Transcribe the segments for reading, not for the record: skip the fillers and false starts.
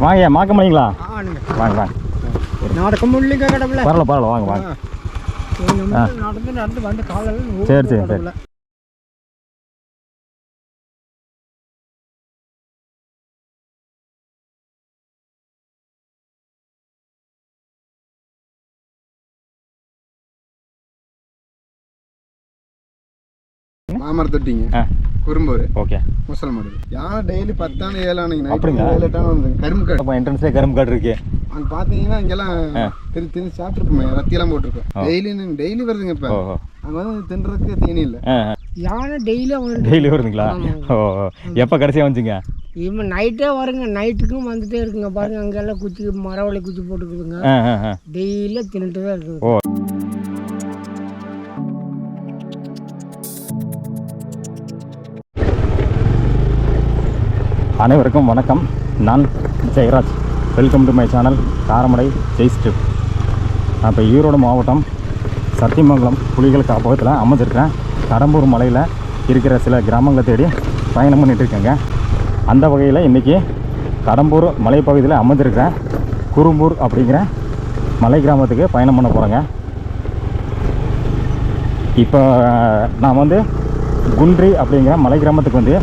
வாங்க மாக்கமணிங்களா? வாங்க வாங்க. பரவாயில்ல பரவாயில்ல வாங்க வாங்க. சரி சரி சரி. மாமரத்தொட்டிங்க குறும்பூர். ஓகே. முசல்மாடு யானை டெய்லி 10 ஆன 7 ஆனீங்க. அப்படிங்க 7 8 வந்து கரும்பு காடு என்ட்ரன்ஸ்லேயே கரும்பு காடு இருக்கு. அங்கே பார்த்தீங்கன்னா இங்கெல்லாம் தின்னு சாப்பிட்ருப்போமே, ரத்தியெல்லாம் போட்டிருக்கோம். டெய்லி வருதுங்க. இப்போ அங்கே வந்து தின்றதுக்கு தீனி இல்லை. யானை டெய்லி வருதுங்களா? ஓ எப்போ கடைசியாக வந்துச்சுங்க? இப்போ நைட்டே வருங்க. நைட்டுக்கும் வந்துட்டே இருக்குங்க. பாருங்க அங்கெல்லாம் குச்சி மரவள்ளி குச்சி போட்டுக்குதுங்க. டெய்லி தின்னுட்டு தான் இருக்குது. ஓ அனைவருக்கும் வணக்கம். நான் Jayaraj. Welcome to my channel Karamadai Jais trip. நான் இப்போ ஈரோடு மாவட்டம் சத்தியமங்கலம் புலிகள் காப்பகத்தில் அமைஞ்சிருக்கேன். கடம்பூர் மலையில் இருக்கிற சில கிராமங்களை தேடி பயணம் பண்ணிகிட்ருக்கேங்க. அந்த வகையில் இன்றைக்கி கடம்பூர் மலைப்பகுதியில் அமைஞ்சிருக்கிறேன் குறும்பூர் அப்படிங்கிற மலை கிராமத்துக்கு பயணம் பண்ண போகிறேங்க. இப்போ நான் வந்து குன்றி அப்படிங்கிற மலை கிராமத்துக்கு வந்து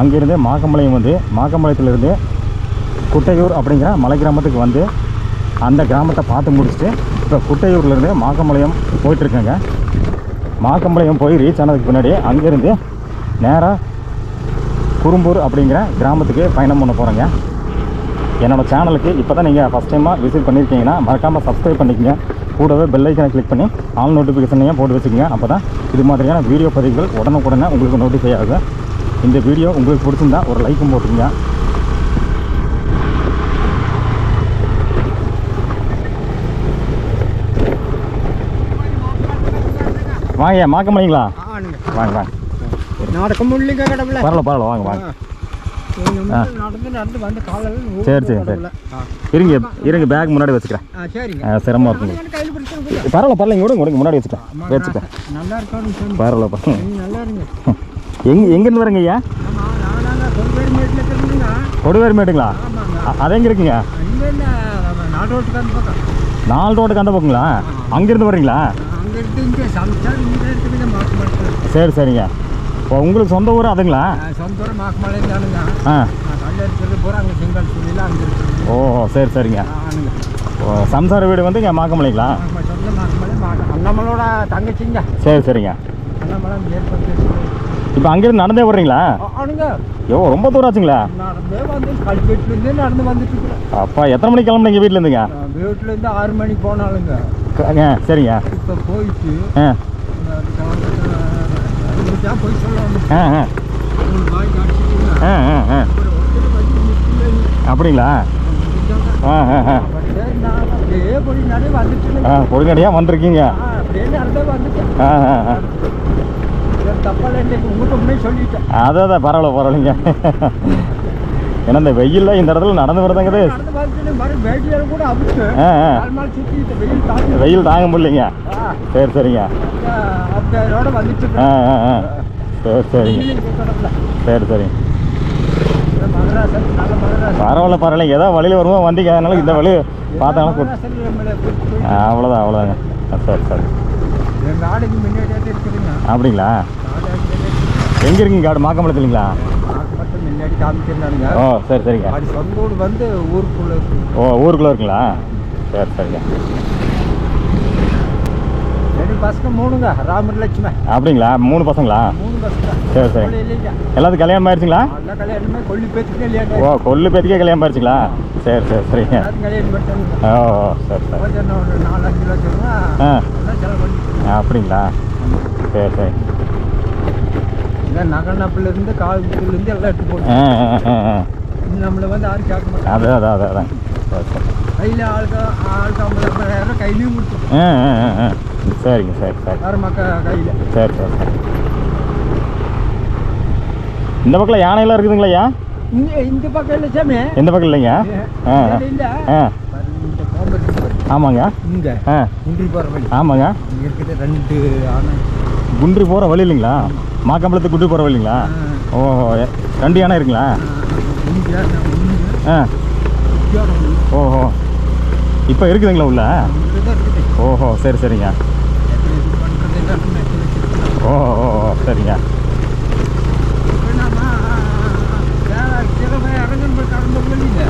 அங்கேருந்து மாக்கம்பாளையம் வந்து மாக்கம்பாளையத்துலேருந்து குட்டையூர் அப்படிங்கிற மலை கிராமத்துக்கு வந்து அந்த கிராமத்தை பார்த்து முடிச்சுட்டு இப்போ குட்டையூர்லேருந்து மாக்கம்பாளையம் போயிட்டுருக்கேங்க. மாக்கம்பாளையம் போய் ரீச் ஆனதுக்கு பின்னாடி அங்கேருந்து நேராக குறும்பூர் அப்படிங்கிற கிராமத்துக்கு பயணம் பண்ண போகிறேங்க. என்னோடய சேனலுக்கு இப்போ தான் நீங்கள் ஃபஸ்ட் டைமாக விசிட் பண்ணியிருக்கீங்கன்னா மறக்காமல் சப்ஸ்கிரைப் பண்ணிக்கங்க. கூடவே பெல் ஐக்கனை கிளிக் பண்ணி ஆல் நோட்டிஃபிகேஷனையும் போட்டு வச்சுக்கோங்க. அப்போ தான் இது மாதிரியான வீடியோ பதிவுகள் உடனுக்குடனே உங்களுக்கு நோட்டிஃபை ஆகும். இந்த வீடியோ உங்களுக்கு பிடிச்சிருந்தா ஒரு லைக்கும் போட்டுருங்க. வாங்க மாக்கமணிங்களா? வாங்க வாங்க. பரவாயில்ல பரவாயில்ல வாங்க வாங்க. சரி சரி சரி. இருங்க இருங்க பேக் முன்னாடி வச்சுக்கிறேன். சிரமமாக இருக்குங்க. பரவாயில்ல பரவாயில்ல விடுங்க முன்னாடி வச்சுக்கிறேன். பரவாயில்ல பரவாயில்ல. எங்கேருந்து வரீங்க ஐயா? கொடுவேர்மேட்டுங்களா? அது எங்கே இருக்குங்க? 4 ரோட்டுக்கு அந்த பக்கங்களா? அங்கேருந்து வர்றீங்களா? சரி சரிங்க. இப்போ உங்களுக்கு சொந்த ஊர் அதுங்களா? ஓ சரி சரிங்க. ஓ சம்சார வீடு வந்து இங்கே மாக்கமலைங்களா? நம்மளோட தங்கச்சிங்க. சரி சரிங்க. இப்போ அங்கேருந்து நடந்தே வர்றீங்களா? ஐயோ ரொம்ப தூரம் ஆச்சுங்களா? நடந்து வந்துட்டு. அப்பா எத்தனை மணிக்கு கிளம்புனீங்க வீட்டிலேருந்துங்க? வீட்டிலேருந்து 6 மணிக்கு போனாலுங்க. சரிங்க. இப்போ போயிட்டு போய் அப்படிங்களா? பொழுங்கடியாக வந்துருக்கீங்க. அதான் பரவாயில்ல பரவாயில்லைங்க. ஏன்னா இந்த வெயிலில் இந்த இடத்துல நடந்து வரதுங்கிறது வெயில் தாங்க முடியலைங்க. சரி சரிங்க. சரி சரிங்க. சரி சரிங்க. பரவாயில்ல பரவாயில்லைங்க. ஏதோ வழியில் வரும்போது வந்தீங்க, அதனால இந்த வழி பார்த்தாலும் அவ்வளோதான் அவ்வளோதாங்க. சரி சரி. அப்படிங்களா? எங்கே இருக்குங்க காடு? மாக்கம்பாளையத்துலங்களா? ஓ சரி சரிங்க. ஓ ஊருக்குள்ளே இருக்குங்களா? சரி சரிங்க. பசங்க 3ங்க. ராமலட்சுமி. அப்படிங்களா? 3 பசங்களா? 3 பசங்க. சரி சரி. எல்லாத்துக்கும் கல்யாணம் ஆயிடுச்சுங்களா? ஓ கொல்லு பேத்துக்கே கல்யாணம் ஆயிடுச்சுங்களா? சரி சரி சரிங்க. ஓ சரி சரி. அப்படிங்களா? சரி சரி. நகனப்பிலிருந்து காலத்துலேருந்து எல்லாம் எடுத்து போட்டு நம்மளை வந்து யாரும் கேட்க மாட்டாங்க. அதான் அதான். சரி சரி. கையில் ஆளுக்கு 50,000 கையிலையும் கொடுத்து. சரிங்க சரி சரி. வேறு கையில். சரி சரி சரி. இந்த பக்கம் யானையெல்லாம் இருக்குதுங்களா ஐயா? இந்த பக்கம் இல்லை சாமி. எந்த பக்கம் இல்லைங்க? ஆமாங்க. இங்கே குன்றி போகிற வழி. ஆமாங்க. இங்கே இருக்குது 2 யானை. குன்றி போகிற வழி இல்லைங்களா? மாக்கம்பாளையத்துக்கு குன்றி போகிற வழி இல்லைங்களா? ஓ 2 யானை இருக்குங்களா? ஓஹோ இப்போ இருக்குதுங்களா உள்ள? ஓஹோ சரி சரிங்க. ஓ ஓ ஓ சரிங்க.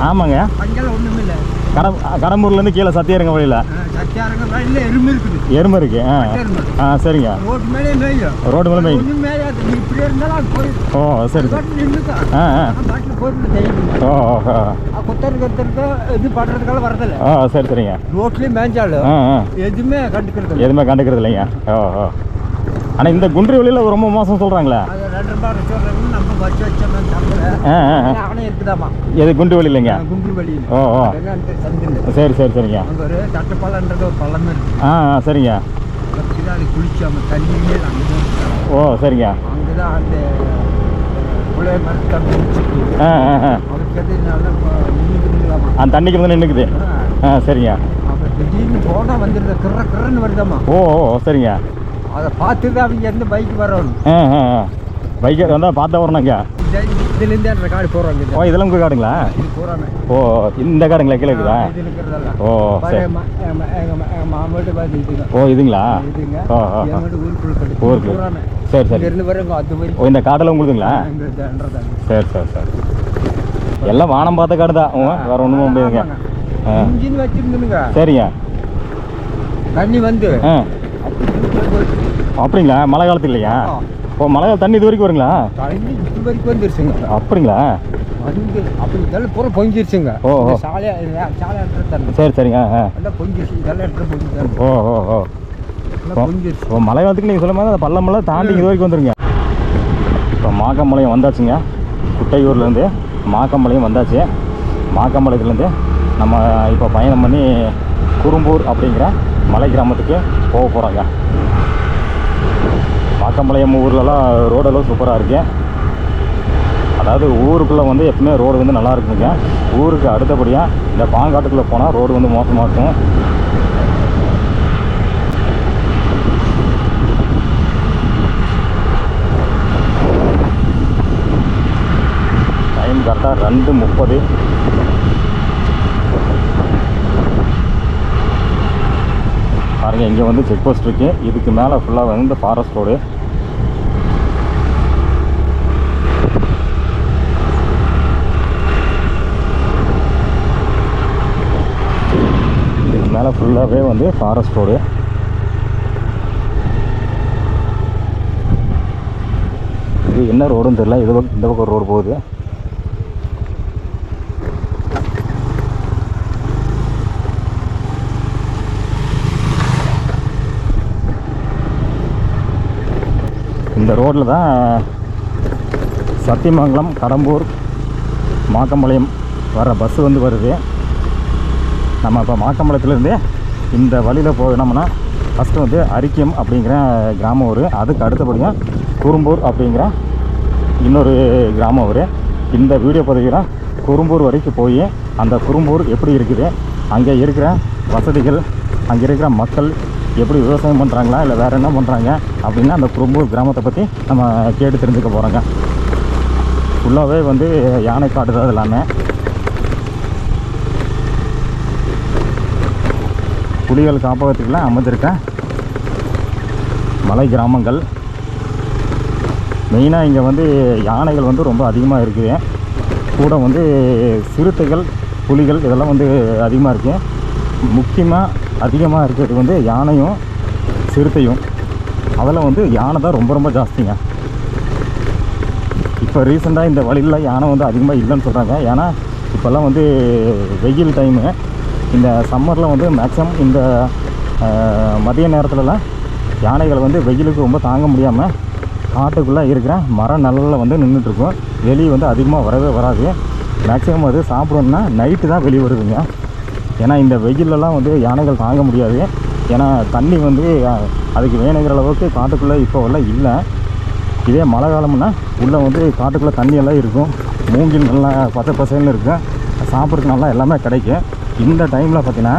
ஆமாங்க. கடம்பூர்லேருந்து கீழே சத்தியாரங்க வழியில் எருமை இருக்கு. ஆ சரிங்க. ரோடு மேலே மேய். ஓ சரி சரி. ஆ ஆ ஓ ஓ இது பண்ணுறதுக்கால வரதில்லை. ஆ சரி சரிங்க. ரோட்லேயும் மேய்ஞ்சாலும் எதுவுமே கண்டுக்கிறது இல்லைங்க. ஓ ஓ ஆனால் இந்த குன்றி வழியில் ரொம்ப மோசம் சொல்கிறாங்களே. எது குண்டு வழி இல்லைங்க? ஓ ஓ சரி சரி சரிங்க. ஆ ஆ சரிங்க. ஓ சரிங்க. ஆ ஆ ஆ அந்த தண்ணிக்கு வந்து நின்றுக்குது. ஆ சரிங்க. ஓ ஓ சரிங்க. அதை பார்த்துட்டு அவங்க எந்த பைக் வரணும். பைக்கு வந்தால் பார்த்தா வரணுங்க. இதுலேருந்து அந்த காடு போகிறாங்க. ஓ இதெல்லாம் உங்கள் காடுங்களா? இது போகிறாங்க. ஓ இந்த காடுங்களா கீழே இருக்குதா? இது இருக்கிறதெல்லாம். ஓ சரி. எங்கள் மாமட்டு பார்த்து இதுங்க. ஓ இதுங்களா? இதுங்க. ஓ ஓ ஊருக்கு. சரி சரி. இருந்து வரவங்க அது வரைக்கும். ஓ இந்த காடெல்லாம் உங்களுக்குங்களா? சரி சரி சரி. எல்லாம் வானம் பார்த்த காடு தான். வேறு ஒன்றும் முடியாதுங்க. இன்ஜின் வச்சுருந்துங்க. சரிங்க. தண்ணி வந்து அப்படிங்களா? மழை காலத்து இல்லையா? ஓ மழை காலம் தண்ணி இது வரைக்கும் வருங்களா? தண்ணி இது வரைக்கும் வந்துருச்சுங்க. அப்படிங்களா? வந்து அப்படி இதெல்லாம் பூரா பொங்கிருச்சுங்க. ஓ சாலை தண்ணி. சரி சரிங்க. எல்லாம் பொங்கிருச்சு. இதெல்லாம் எடுத்து பொங்கிருச்சு. ஓ ஓ ஓ பொங்கிருச்சு. ஓ மழை காலத்துக்கு நீங்கள் சொல்லும் போது அந்த பள்ளமெல்லாம் தாண்டி இது வரைக்கும் வந்துருங்க. இப்போ மாக்கம்பாளையம் வந்தாச்சுங்க. குட்டையூர்லேருந்து மாக்கம்பாளையம் வந்தாச்சு. மாக்கம்பாளையத்துலேருந்து நம்ம இப்போ பயணம் பண்ணி குறும்பூர் அப்படிங்கிற மலை கிராமத்துக்கு போக போகிறோங்க. மாக்கம்பாளையம் ஊர்லலாம் ரோடெல்லாம் சூப்பராக இருக்குது. அதாவது ஊருக்குள்ளே வந்து எப்பவுமே ரோடு வந்து நல்லா இருக்குங்க. ஊருக்கு அடுத்தபடியாக இந்த பாங்காட்டுக்குள்ளே போனால் ரோடு வந்து மோசமாக இருக்கும். டைம் கரெக்டாக 2:30. பாருங்கள் இங்கே வந்து செக் போஸ்ட் இருக்குது. இதுக்கு மேலே ஃபுல்லாக வந்து ஃபாரஸ்ட் ரோடு. இதுக்கு மேலே ஃபுல்லாகவே வந்து ஃபாரஸ்ட் ரோடு. இது என்ன ரோடுன்னு தெரியல. இந்த பக்கம் ரோடு போகுது. இந்த ரோட்டில் தான் சத்தியமங்கலம், கடம்பூர், மாக்கம்பாளையம் வர பஸ்ஸு வந்து வருது. நம்ம இப்போ மாக்கம்பாளையத்துலேருந்து இந்த வழியில் போனோம்னா ஃபஸ்ட்டு வந்து அரிக்கியம் அப்படிங்கிற கிராமம் வரும். அதுக்கு அடுத்தபடியாக குறும்பூர் அப்படிங்கிற இன்னொரு கிராமம் வரும். இந்த வீடியோ பதிவில் குறும்பூர் வரைக்கும் போய் அந்த குறும்பூர் எப்படி இருக்குது, அங்கே இருக்கிற வசதிகள், அங்கே இருக்கிற மக்கள் எப்படி விவசாயம் பண்ணுறாங்களா இல்லை வேறு என்ன பண்ணுறாங்க அப்படின்னா அந்த குறும்பூர் கிராமத்தை பற்றி நம்ம கேட்டு தெரிஞ்சுக்க போகிறோங்க. ஃபுல்லாகவே வந்து யானை காடு தான் எல்லாமே. புலிகள் காப்பகத்துக்குலாம் அமைஞ்சிருக்க மலை கிராமங்கள். மெயினாக இங்கே வந்து யானைகள் வந்து ரொம்ப அதிகமாக இருக்குது. கூட வந்து சிறுத்தைகள், புலிகள் இதெல்லாம் வந்து அதிகமாக இருக்குது. முக்கியமாக அதிகமாக இருக்கிறது வந்து யானையும் சிறுத்தையும். அதெல்லாம் வந்து யானை தான் ரொம்ப ரொம்ப ஜாஸ்திங்க. இப்போ ரீசெண்டாக இந்த வழியில் யானை வந்து அதிகமாக இல்லைன்னு சொல்கிறாங்க. ஏன்னா இப்போல்லாம் வந்து வெயில் டைமு. இந்த சம்மரில் வந்து மேக்ஸிமம் இந்த மதிய நேரத்துலலாம் யானைகள் வந்து வெயிலுக்கு ரொம்ப தாங்க முடியாமல் காட்டுக்குள்ளே இருக்கிற மர நிழலில் வந்து நின்றுட்டுருக்கும். வெளியே வந்து அதிகமாக வரவே வராது. மேக்ஸிமம் அது சாப்பிடணுன்னா நைட்டு தான் வெளியே வருதுங்க. ஏன்னா இந்த வெயிலெலாம் வந்து யானைகள் தாங்க முடியாது. ஏன்னா தண்ணி வந்து அதுக்கு வேணுங்கிற அளவுக்கு காட்டுக்குள்ளே இப்போவெல்லாம் இல்லை. இதே மழை காலம்னா உள்ளே வந்து காட்டுக்குள்ளே தண்ணியெல்லாம் இருக்கும். மூங்கில் நல்லா பச்சை பசைன்னு இருக்கும். சாப்பிட்றதுக்கு நல்லா எல்லாமே கிடைக்கும். இந்த டைமில் பார்த்திங்கன்னா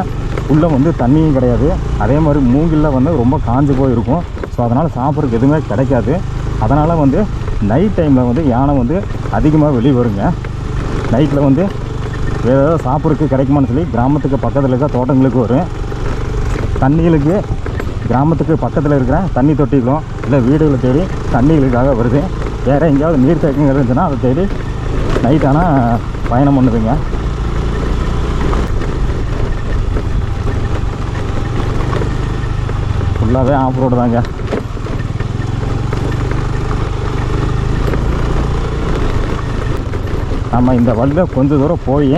உள்ளே வந்து தண்ணியும் கிடையாது. அதே மாதிரி மூங்கிலில் வந்து ரொம்ப காஞ்சு போயிருக்கும். ஸோ அதனால் சாப்பிட்றதுக்கு எதுவுமே கிடைக்காது. அதனால் வந்து நைட் டைமில் வந்து யானை வந்து அதிகமாக வெளியே வருங்க. நைட்டில் வந்து ஏதாவது சாப்பிட்றதுக்கு கிடைக்குமான்னு சொல்லி கிராமத்துக்கு பக்கத்தில் இருக்க தோட்டங்களுக்கு வரும். தண்ணிகளுக்கு கிராமத்துக்கு பக்கத்தில் இருக்கிற தண்ணி தொட்டிகளும் இல்லை வீடுகளை தேடி தண்ணிகளுக்காக வருது. வேறு எங்கேயாவது நீர் தேக்கங்கள் இருந்துச்சுன்னா அதை தேடி நைட் ஆனால் பயணம் பண்ணுதுங்க. ஃபுல்லாகவே ஆஃப் ரோடு தாங்க. நம்ம இந்த வழியில் கொஞ்சம் தூரம் போய்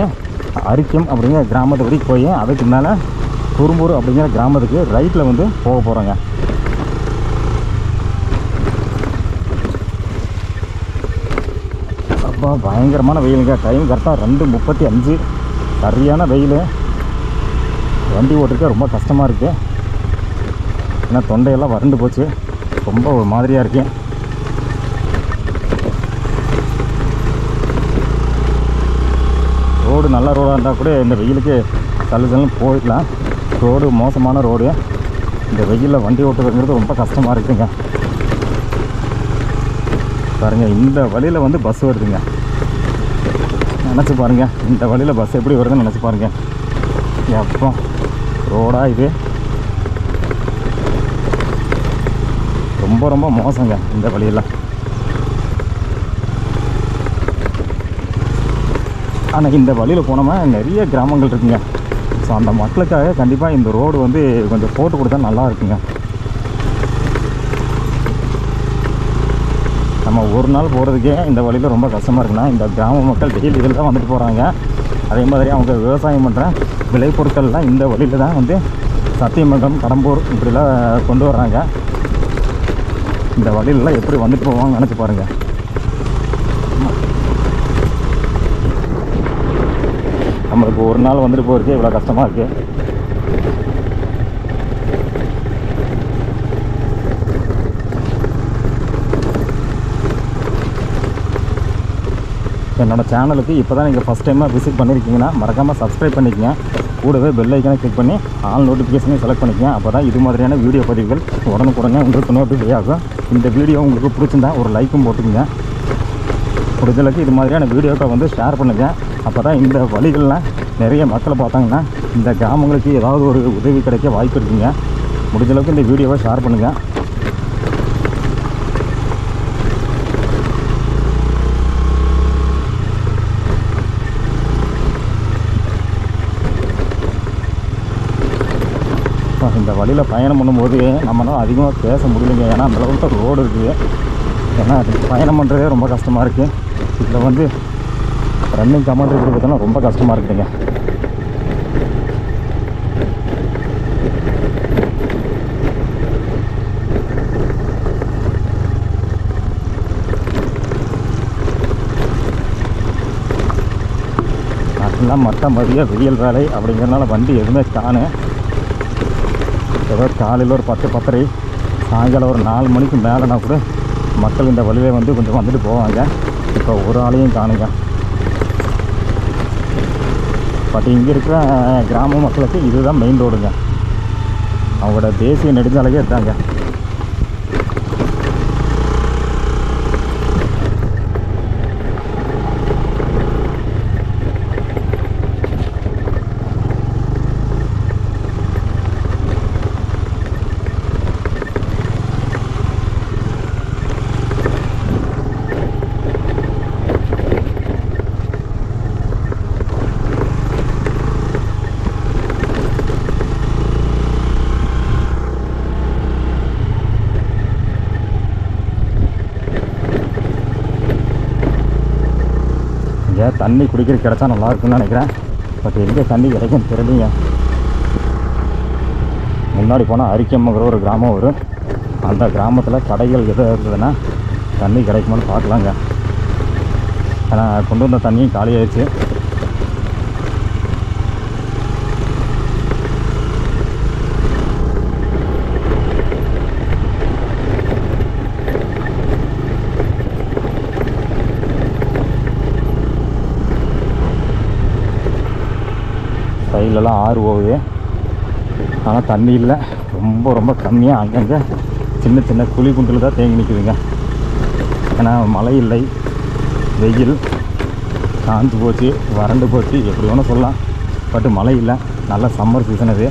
அரிக்கம் அப்படிங்கிற கிராமத்தை வரைக்கும் போய் அதுக்கு மேலே குறும்பூர் அப்படிங்கிற கிராமத்துக்கு ரைட்டில் வந்து போக போகிறோங்க. அப்போ பயங்கரமான வெயிலுங்க. டைம் கரெக்டாக 2:35. சரியான வெயில். வண்டி ஓட்டுறதுக்கு ரொம்ப கஷ்டமாக இருக்குது. ஏன்னா தொண்டையெல்லாம் வறண்டு போச்சு. ரொம்ப ஒரு மாதிரியாக இருக்கு. ரோடு நல்ல ரோடாக இருந்தால் கூட இந்த வெயிலுக்கு தள்ளுதல்னு போயிடலாம். ரோடு மோசமான ரோடு. இந்த வெயிலில் வண்டி ஓட்டுறதுங்கிறது ரொம்ப கஷ்டமாக இருக்குங்க. பாருங்கள், இந்த வழியில் வந்து பஸ் வருதுங்க. நினச்சி பாருங்கள், இந்த வழியில் பஸ் எப்படி வருதுன்னு நினச்சி பாருங்கள். எப்போ ரோடா இது ரொம்ப ரொம்ப மோசங்க இந்த வழியில். ஆனால் இந்த வழியில் போனோமா நிறைய கிராமங்கள் இருக்குங்க. ஸோ அந்த மக்களுக்காக கண்டிப்பாக இந்த ரோடு வந்து கொஞ்சம் போட்டு கொடுத்தா நல்லா இருக்குங்க. நம்ம ஒரு நாள் போகிறதுக்கே இந்த வழியில் ரொம்ப கஷ்டமாக இருக்குன்னா இந்த கிராம மக்கள் டெய்லி இதில் தான் வந்துட்டு போகிறாங்க. அதே மாதிரி அவங்க விவசாயம் பண்ணுற விளைபொருட்கள்லாம் இந்த வழியில் தான் வந்து சத்தியமங்கலம், கடம்பூர் இப்படிலாம் கொண்டு வர்றாங்க. இந்த வழியிலலாம் எப்படி வந்துட்டு போவாங்கன்னு நினச்சி பாருங்கள். நம்மளுக்கு ஒரு நாள் வந்துட்டு போகிறதுக்கே இவ்வளோ கஷ்டமாக இருக்குது. என்னோடய சேனலுக்கு இப்போ தான் நீங்கள் ஃபஸ்ட் டைமாக விசிட் பண்ணியிருக்கீங்கன்னா மறக்காமல் சப்ஸ்கிரைப் பண்ணிக்கங்க. கூடவே பெல் ஐக்கனை கிளிக் பண்ணி ஆல் நோட்டிஃபிகேஷனையும் செலக்ட் பண்ணிக்கங்க. அப்போ தான் இது மாதிரியான வீடியோ பதிவுகள் உடனுக்குடனே உங்களுக்கு நோட்டிஃபை ஆகும். இந்த வீடியோ உங்களுக்கு பிடிச்சிருந்தா ஒரு லைக்கும் போட்டுக்குங்க. முடிஞ்சளவுக்கு இது மாதிரியான வீடியோக்களை வந்து ஷேர் பண்ணுங்கள். அப்போ தான் இந்த வழிகளில் நிறைய மக்களை பார்த்தாங்கன்னா இந்த கிராமங்களுக்கு ஏதாவது ஒரு உதவி கிடைக்க வாய்ப்பு இருக்குங்க. முடிஞ்சளவுக்கு இந்த வீடியோவை ஷேர் பண்ணுங்கள். இந்த வழியில் பயணம் பண்ணும்போது நம்மளால் அதிகமாக பேச முடியலைங்க. ஏன்னா அந்தளவுக்கு ரோடு இருக்குது. ஏன்னா பயணம் பண்ணுறதே ரொம்ப கஷ்டமாக இருக்குது. இதில் வந்து ரன்னிங் கமெண்ட் இருக்கிறதுலாம் ரொம்ப கஷ்டமாக இருக்குதுங்க. அதெல்லாம் மற்ற மதியம் வெயில் வேலை அப்படிங்கிறதுனால வண்டி எதுவுமே காணும். ஏதோ காலையில் ஒரு 10-10:30, சாயங்காலம் ஒரு 4 மணிக்கு மேலேனா கூட மக்கள் இந்த வழியிலே வந்து கொஞ்சம் வந்துட்டு போவாங்க. இப்போ ஒரு ஆளையும் காணுங்க. பட் இங்கே இருக்கிற கிராம மக்களுக்கு இதுதான் மெயின் ரோடுங்க. அவங்களோட தேசிய நெடுஞ்சாலையே இருக்காங்க. தண்ணி குடிக்கிற கிடச்சா நல்லா இருக்குன்னு நினைக்கிறேன். பட் எங்கே தண்ணி கிடைக்குன்னு தெரியலைங்க. முன்னாடி போனால் அரிக்கம்ங்கிற ஒரு கிராமம் வரும். அந்த கிராமத்தில் கடைகள் எது இருந்ததுன்னா தண்ணி கிடைக்குமான்னு பார்க்கலாங்க. ஏன்னா கொண்டு வந்த தண்ணியும் காலியாகிடுச்சு. சைட்லலாம் ஆறு போகுது. ஆனால் தண்ணி இல்லை, ரொம்ப ரொம்ப கம்மியாக. அங்கங்கே சின்ன சின்ன குழி குண்டில் தான் தேங்கி நிற்குதுங்க. ஏன்னா மழை இல்லை, வெயில். காஞ்சு போச்சு, வறண்டு போச்சு, எப்படி வேணும் சொல்லலாம். பட் மழை இல்லை, நல்ல சம்மர் சீசன் இது.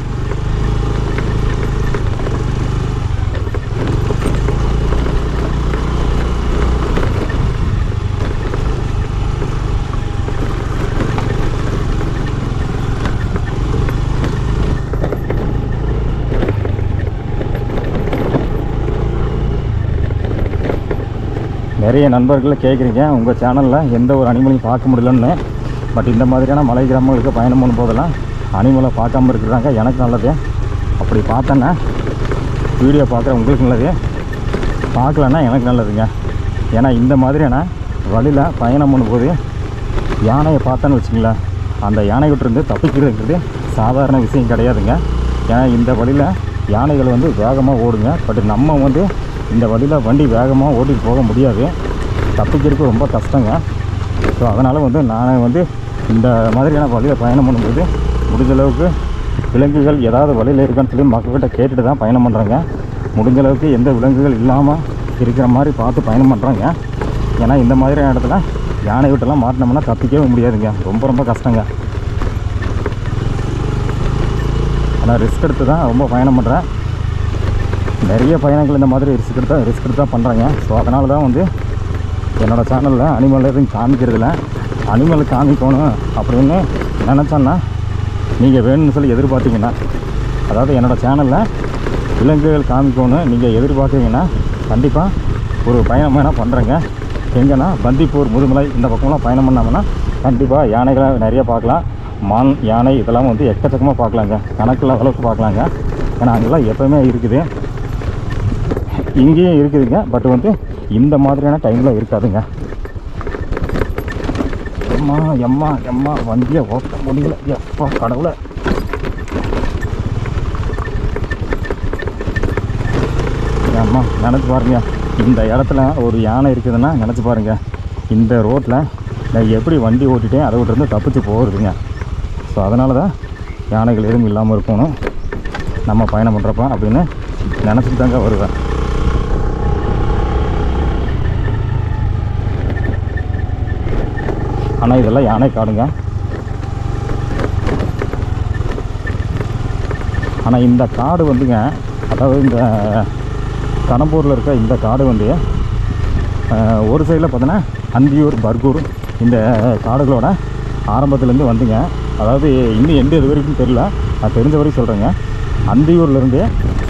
நிறைய நண்பர்கள் கேட்குறீங்க உங்கள் சேனலில் எந்த ஒரு அனிமலையும் பார்க்க முடியலன்னு. பட் இந்த மாதிரியான மலை கிராமங்களுக்கு பயணம் பண்ணும் போதெல்லாம் அனிமலை பார்க்காம இருக்கிறாங்க. எனக்கு நல்லது. அப்படி பார்த்தேன்னா வீடியோ பார்க்குற உங்களுக்கு நல்லது, பார்க்கலன்னா எனக்கு நல்லதுங்க. ஏன்னா இந்த மாதிரியான வழியில் பயணம் பண்ணும்போது யானையை பார்த்தேன்னு வச்சுங்களேன், அந்த யானைகிட்டேருந்து தப்பிக்கிறதுங்கிறது சாதாரண விஷயம் கிடையாதுங்க. ஏன்னா இந்த வழியில் யானைகள் வந்து வேகமாக ஓடுங்க. பட் நம்ம வந்து இந்த வழியில் வண்டி வேகமாக ஓட்டிட்டு போக முடியாது, தப்பிக்கிறதுக்கு ரொம்ப கஷ்டங்க. ஸோ அதனால் வந்து நான் வந்து இந்த மாதிரியான வழியில் பயணம் பண்ணும்போது முடிஞ்ச அளவுக்கு விலங்குகள் ஏதாவது வழியில் இருக்கான்னு சொல்லி மக்கள்கிட்ட கேட்டுட்டு தான் பயணம் பண்ணுறாங்க. முடிஞ்ச அளவுக்கு எந்த விலங்குகள் இல்லாமல் இருக்கிற மாதிரி பார்த்து பயணம் பண்ணுறாங்க. ஏன்னா இந்த மாதிரியான இடத்துல யானை விட்டெல்லாம் மாட்டினோம்னா தப்பிக்கவே முடியாதுங்க, ரொம்ப ரொம்ப கஷ்டங்க. ஆனால் ரிஸ்க் எடுத்து தான் ரொம்ப பயணம் பண்ணுறேன். நிறைய பயணங்கள் இந்த மாதிரி ரிஸ்க் எடுத்து தான் பண்ணுறாங்க. ஸோ அதனால தான் வந்து என்னோடய சேனலில் அனிமல் எதுவும் காமிக்கிறதில்ல. அனிமல் காமிக்கணும் அப்படின்னு நினச்சோன்னா நீங்கள் வேணும்னு சொல்லி எதிர்பார்த்தீங்கன்னா, அதாவது என்னோடய சேனலில் விலங்குகள் காமிக்கணும் நீங்கள் எதிர்பார்த்தீங்கன்னா கண்டிப்பாக ஒரு பயணம் வேணால் பண்ணுறேங்க. எங்கன்னா பந்திப்பூர், முதுமலை இந்த பக்கம்லாம் பயணம் பண்ணாங்கன்னா கண்டிப்பாக யானைகளை நிறைய பார்க்கலாம். மான், யானை இதெல்லாம் வந்து எக்கச்சக்கமாக பார்க்கலாங்க, கணக்கில் அளவுக்கு பார்க்கலாங்க. ஏன்னா அங்கெல்லாம் எப்போவுமே இருக்குது, இங்கேயும் இருக்குதுங்க. பட் வந்து இந்த மாதிரியான டைமில் இருக்காதுங்க. எம்மா வண்டியை ஓட்ட முடியல, எப்போ கடவுளை. அம்மா நினச்சி பாருங்க, இந்த இடத்துல ஒரு யானை இருக்குதுன்னா நினச்சி பாருங்கள், இந்த ரோட்டில் நான் எப்படி வண்டி ஓட்டிட்டேன், அதை விட்டுருந்து தப்பிச்சு போகிறதுங்க. ஸோ அதனால தான் யானைகள் எதுவும் இல்லாமல் இருக்கணும் நம்ம பயணம் பண்ணுறப்ப அப்படின்னு நினச்சிட்டு தாங்க வருவேன். ஆனால் இதெல்லாம் யானை காடுங்க. ஆனால் இந்த காடு வந்துங்க, அதாவது இந்த கடம்பூரில் இருக்க இந்த காடு வந்து ஒரு சைடில் பார்த்தோன்னா அந்தியூர், பர்கூர் இந்த காடுகளோட ஆரம்பத்துலேருந்து வந்துங்க. அதாவது இன்னும் எந்த இது வரைக்கும் தெரியல, நான் தெரிஞ்ச வரைக்கும் சொல்கிறேங்க. அந்தியூர்லேருந்து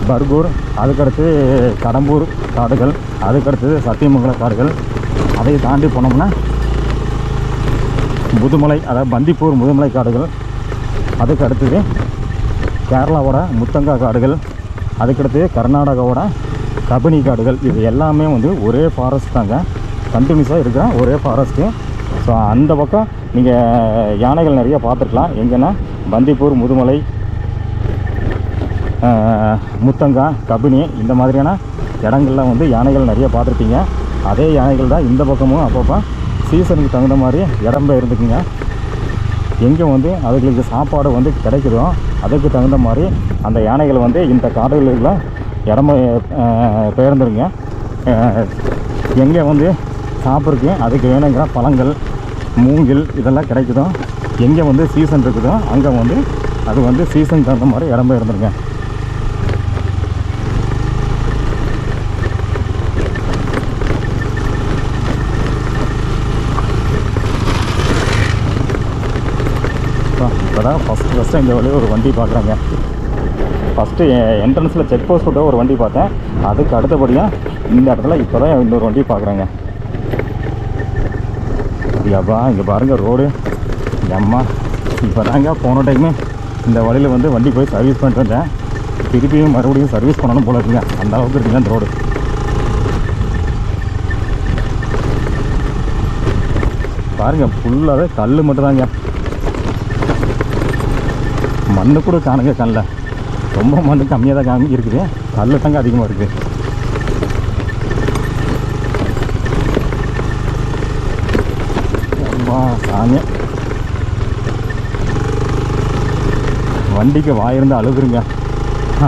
பர்கூர், அதுக்கடுத்து கடம்பூர் காடுகள், அதுக்கடுத்தது சத்தியமங்கல காடுகள், அதை தாண்டி போனோம்னா முதுமலை, அதாவது பந்திப்பூர் முதுமலை காடுகள், அதுக்கு அடுத்தது கேரளாவோட முத்தங்கா காடுகள், அதுக்கடுத்து கர்நாடகாவோட கபினி காடுகள். இது எல்லாமே வந்து ஒரே ஃபாரஸ்ட் தாங்க, கண்டினியூஸாக இருக்கிற ஒரே ஃபாரஸ்ட்டு. ஸோ அந்த பக்கம் நீங்கள் யானைகள் நிறைய பார்த்துருக்கலாம். எங்கன்னா பந்திப்பூர், முதுமலை, முத்தங்கா, கபினி இந்த மாதிரியான இடங்கள்லாம் வந்து யானைகள் நிறைய பார்த்துருப்பீங்க. அதே யானைகள் தான் இந்த பக்கமும் அப்பப்போ சீசனுக்கு தகுந்த மாதிரி இடம்பெயர்ந்துக்குங்க. எங்கே வந்து அதுகளுக்கு சாப்பாடு வந்து கிடைக்குதோ அதுக்கு தகுந்த மாதிரி அந்த யானைகள் வந்து இந்த காடுகளில் பெயர்ந்துருங்க. எங்கே வந்து சாப்பிட்றதுக்கு அதுக்கு வேணுங்கிற பழங்கள், மூங்கில் இதெல்லாம் கிடைக்குதோ, எங்கே வந்து சீசன் இருக்குதோ அங்கே வந்து அது வந்து சீசனுக்கு தகுந்த மாதிரி இடம்பெயர்ந்துருங்க. இப்போ தான் ஃபஸ்ட்டு இந்த வழியில் ஒரு வண்டி பார்க்குறாங்க. ஃபஸ்ட்டு என்ட்ரன்ஸில் செக் போஸ்ட் விட்ட ஒரு வண்டி பார்த்தேன், அதுக்கு அடுத்தபடியாக இந்த இடத்துல இப்போ தான் இன்னொரு வண்டி பார்க்குறாங்க. அப்பா இங்கே பாருங்கள் ரோடு, அம்மா இப்போ தாங்க போன டைமு இந்த வழியில் வந்து வண்டி போய் சர்வீஸ் பண்ணிட்டு வந்தேன், திருப்பியும் மறுபடியும் சர்வீஸ் பண்ணணும் போல இருக்குங்க, அந்த அளவுக்கு இருக்குங்க அந்த ரோடு. பாருங்கள் ஃபுல்லாகவே கல் மட்டும்தாங்க, மண்ணு கூட காணுங்க. கல்லில் ரொம்ப மண்ணு கம்மியாக தான் இருக்குது, கல் தாங்க அதிகமாக இருக்குது. சாமி வண்டிக்கு வாயிருந்து அழுகுறீங்க,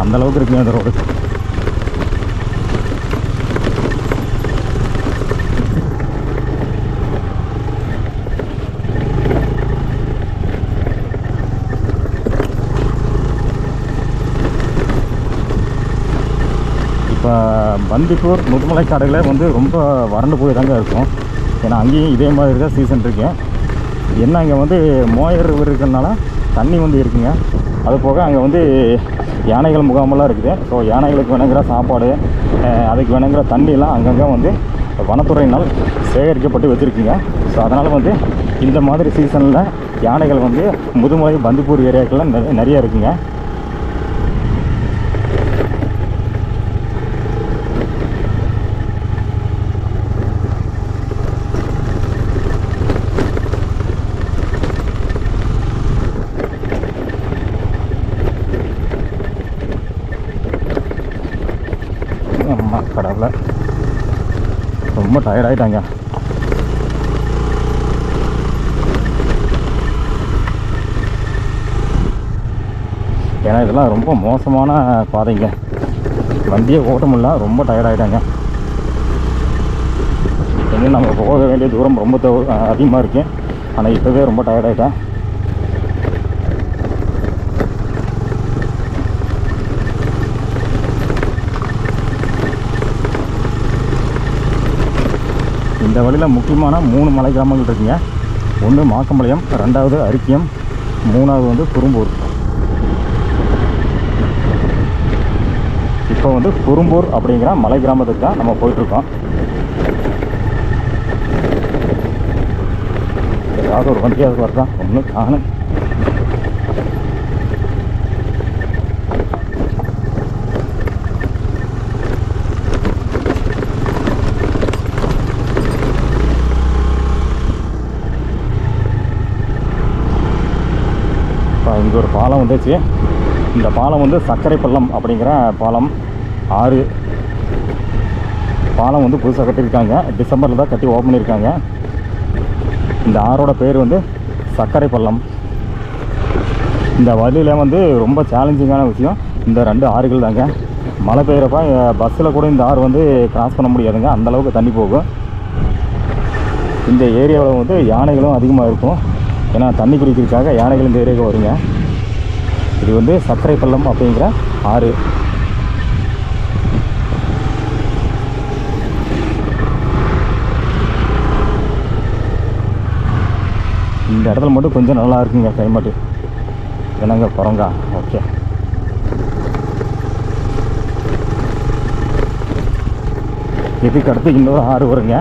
அந்தளவுக்கு இருக்குங்க அந்த ரோடு. பந்திப்பூர் முதுமலை காடுகளே வந்து ரொம்ப வறண்டு போய் தாங்க இருக்கும். ஏன்னா அங்கேயும் இதே மாதிரி தான் சீசன் இருக்கு. என்ன இங்கே வந்து மோயர் ரிவர் இருக்கிறதுனால தண்ணி வந்து இருக்குங்க. அது போக அங்கே வந்து யானைகள் முகாமெல்லாம் இருக்குது. ஸோ யானைகளுக்கு வேணுங்கிற சாப்பாடு, அதுக்கு வேணுங்கிற தண்ணியெல்லாம் அங்கங்கே வந்து வனத்துறையினால் சேகரிக்கப்பட்டு வச்சுருக்குங்க. ஸோ அதனால் வந்து இந்த மாதிரி சீசனில் யானைகள் வந்து முதுமலை பந்திப்பூர் ஏரியாக்கெல்லாம் நிறைய இருக்குங்க. அம்மா கடவுளை, ரொம்ப டயர்டாயிட்டாங்க. ஏன்னா இதெல்லாம் ரொம்ப மோசமான பாதைங்க, வண்டியை ஓட்ட முடியல, ரொம்ப டயர்டாயிட்டாங்க. இன்னும் நம்ம போக வேண்டிய தூரம் ரொம்ப அதிகமாக இருக்குது. ஆனால் இப்போவே ரொம்ப டயர்டாயிட்டேன். இந்த வழியில் முக்கியமான 3 மலை கிராமங்கள் இருக்குங்க. ஒன்று மாக்கம்பாளையம், 2வது அரிக்கியம், 3வது வந்து குறும்பூர். இப்போ வந்து குறும்பூர் அப்படிங்கிற மலை கிராமத்துக்கு தான் நம்ம போயிட்டுருக்கோம். ஏதாவது ஒரு வண்டியாவது வரதான், ஒன்றும் காணும். இங்கே ஒரு பாலம் வந்துச்சு. இந்த பாலம் வந்து சர்க்கரை பள்ளம் அப்படிங்கிற பாலம். 6 பாலம் வந்து புதுசாக கட்டியிருக்காங்க. டிசம்பரில் தான் கட்டி ஓப்பன் பண்ணியிருக்காங்க. இந்த ஆறோட பேர் வந்து சர்க்கரை பள்ளம். இந்த வழியில் வந்து ரொம்ப சேலஞ்சிங்கான விஷயம் இந்த 2 ஆறுகள் தாங்க. மழை பெய்கிறப்ப பஸ்ஸில் கூட இந்த ஆறு வந்து கிராஸ் பண்ண முடியாதுங்க, அந்தளவுக்கு தண்ணி போகும். இந்த ஏரியாவில் வந்து யானைகளும் அதிகமாக இருக்கும். ஏன்னா தண்ணி குடிக்கிறதுக்காக யானைகள் இந்த ஏரியாவுக்கு வருங்க. இது வந்து சர்க்கரை பள்ளம் அப்படிங்கிற ஆறு. இந்த இடத்துல மட்டும் கொஞ்சம் நல்லா இருக்குங்க கிளைமேட்டு. என்னங்க குரங்கா? ஓகே. இதுக்கு அடுத்து இன்னொரு ஆறு வருங்க.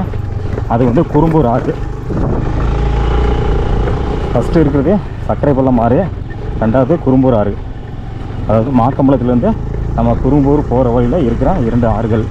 அது வந்து குறும்பூர் ஆறு. ஃபஸ்ட்டு இருக்கிறது சர்க்கரை பள்ளம் ஆறு, 2வது குறும்பூர் ஆறு. அதாவது மாக்கம்பலத்துலேருந்து நம்ம குறும்பூர் போகிற வழியில் இருக்கிற 2 ஆறுகள்.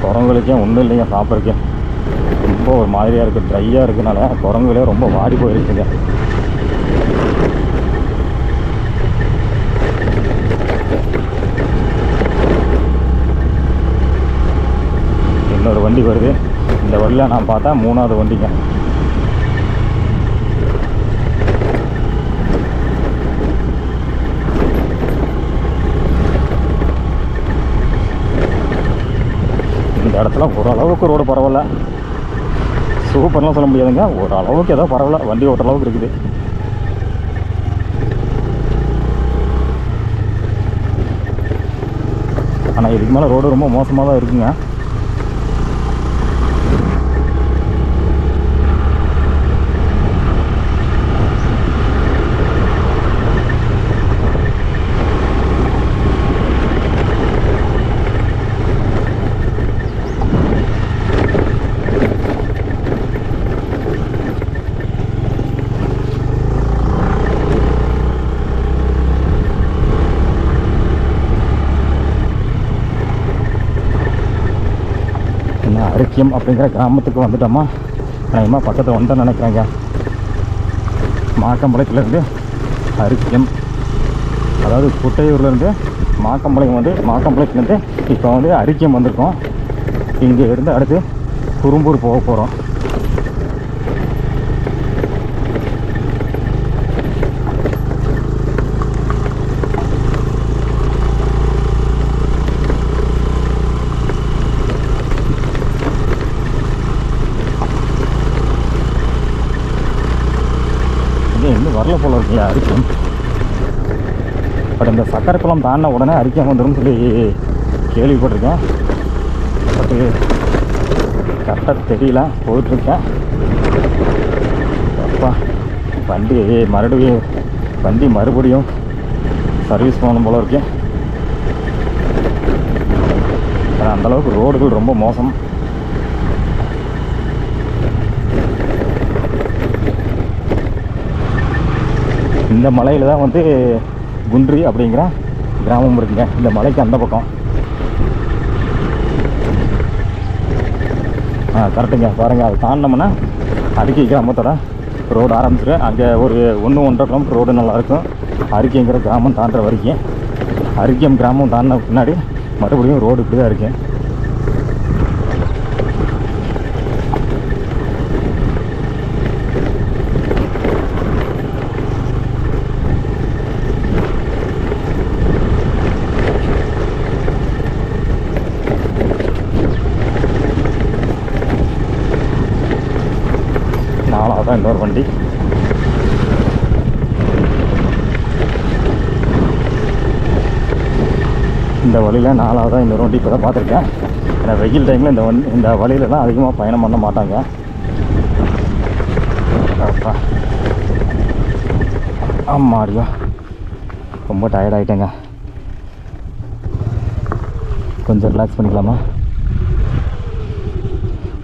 குரங்குகளுக்கே ஒன்றும் இல்லைங்க சாப்பிட்றதுக்கே. ரொம்ப ஒரு மாதிரியாக இருக்குது, ட்ரையாக இருக்குனால குரங்குகளே ரொம்ப வாடி போயிருக்குங்க. இன்னொரு வண்டி வருது. இந்த வண்டியில் நான் பார்த்தா 3வது வண்டிங்க. இந்த இடத்துல ஓரளவுக்கு ரோடு பரவாயில்ல, சூப்பர்லாம் சொல்ல முடியாதுங்க, ஓரளவுக்கு ஏதோ பரவாயில்ல, வண்டி ஓட்டுற அளவுக்கு இருக்குது. ஆனால் இதுக்கு மேலே ரோடு ரொம்ப மோசமாக தான் இருக்குங்க. அரிக்கியம் அப்படிங்கிற கிராமத்துக்கு வந்துட்டோமா? நான் பக்கத்தில் வந்துட்டேன்னு நினைக்கிறேங்க. மாக்கம்பாளையத்துலேருந்து அரிக்கியம், அதாவது குட்டையூர்லேருந்து மாக்கம்பாளையம் வந்து மாக்கம்பாளையத்துலேருந்து இப்போ வந்து அரிக்கியம் வந்திருக்கோம். இங்கே இருந்து அடுத்து குறும்பூர் போக போகிறோம். அரிக்கம். பட் இந்த சக்கரை குளம் தாண்டின உடனே அரிக்கம் வந்துடும் சொல்லி கேள்விப்பட்டிருக்கேன். பட்டு கரெக்டாக தெரியல, போயிட்டுருக்கேன். அப்பா வண்டி மறுபடியும் சர்வீஸ் பண்ணணும் போல இருக்கேன். ஆனால் அந்தளவுக்கு ரோடுகள் ரொம்ப மோசம். இந்த மலையில் தான் வந்து குன்றி அப்படிங்கிற கிராமம் இருக்குங்க. இந்த மலைக்கு அந்த பக்கம் கரெக்டுங்க. பாருங்கள், அது தாண்டினோம்னா அரிக்கை கிராமத்தோட ரோடு ஆரம்பிச்சிரு. அங்கே ஒரு 1-1.5 கிலோமீட்டர் ரோடு நல்லாயிருக்கும். அரிக்கைங்கிற கிராமம் தாண்டுற வரைக்கும். அரிக்கம் கிராமம் தாண்டின பின்னாடி மறுபடியும் ரோடு இப்படி தான் இருக்கு. நாலாவதான் இன்னொரு வண்டி. இந்த வழியில் நாலாவதாக இன்னொரு வண்டி இப்போ தான் பார்த்துருக்கேன். ஏன்னா வெயில் டைமில் இந்த வழியிலலாம் அதிகமாக பயணம் பண்ண மாட்டாங்க. அப்பா ஆமாடியா, ரொம்ப டயர்டாகிட்டேங்க. கொஞ்சம் ரிலாக்ஸ் பண்ணிக்கலாமா?